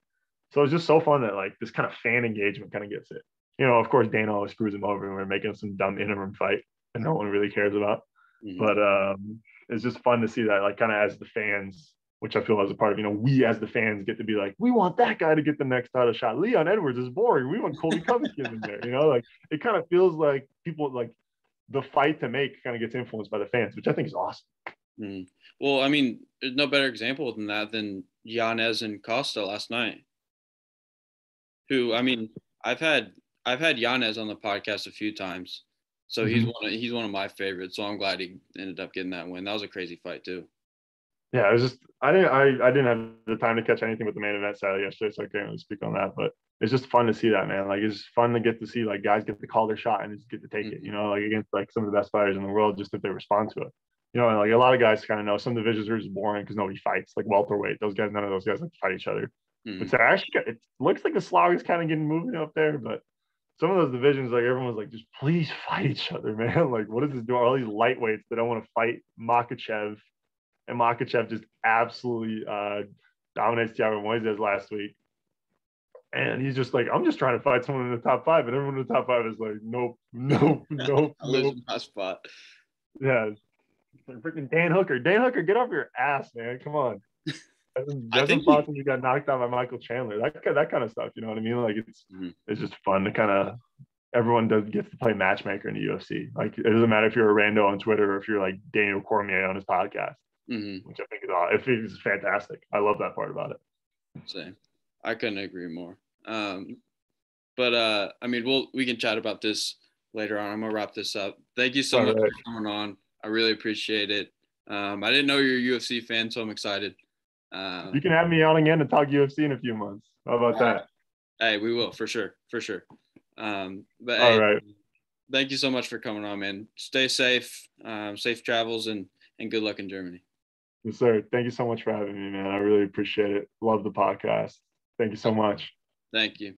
So it's just so fun that like this kind of fan engagement kind of gets it. Of course, Dana always screws him over and we're making some dumb interim fight that no one really cares about. Mm-hmm. But it's just fun to see that, like, kind of as the fans, which I feel as a part of, we as the fans get to be like, we want that guy to get the next title shot. Leon Edwards is boring. We want Colby Covington in there, like it kind of feels like people like the fight to make kind of gets influenced by the fans, which I think is awesome. Mm. Well, I mean, there's no better example than that than Yanez and Costa last night. Who, I mean, I've had Yanez on the podcast a few times. So he's one of my favorites. So I'm glad he ended up getting that win. That was a crazy fight too. Yeah, it was just I didn't have the time to catch anything with the main event side yesterday, so I can't really speak on that. But it's just fun to see that, man. Like it's fun to get to see like guys get to call their shot and just get to take it. Like against like some of the best fighters in the world, just if they respond to it. And like a lot of guys kind of know some divisions are just boring because nobody fights. Like welterweight, none of those guys like to fight each other. Mm-hmm. But so actually, it looks like the slog is kind of getting moving up there, but. Some of those divisions, like everyone's like, just please fight each other, man. Like, what is this doing? All these lightweights that don't want to fight Makhachev, and Makhachev just absolutely dominates Thiago Moises last week. And he's just like, I'm just trying to fight someone in the top 5, and everyone in the top 5 is like, nope. I lose my spot. Yeah, like freaking Dan Hooker. Dan Hooker, get off your ass, man. Come on. Justin Boston, you got knocked out by Michael Chandler. That kind of stuff, you know what I mean? Like it's just fun to kind of everyone gets to play matchmaker in the UFC. Like it doesn't matter if you're a rando on Twitter or if you're like Daniel Cormier on his podcast, which I think is fantastic. I love that part about it. Same. I couldn't agree more. But I mean, we can chat about this later on. I'm gonna wrap this up. Thank you so much for coming on. I really appreciate it. I didn't know you're a UFC fan, so I'm excited. You can have me on again to talk UFC in a few months. How about that? Hey, we will for sure. But all right. Thank you so much for coming on, man. Stay safe, safe travels, and good luck in Germany. Yes, sir. Thank you so much for having me, man. I really appreciate it. Love the podcast. Thank you so much. Thank you.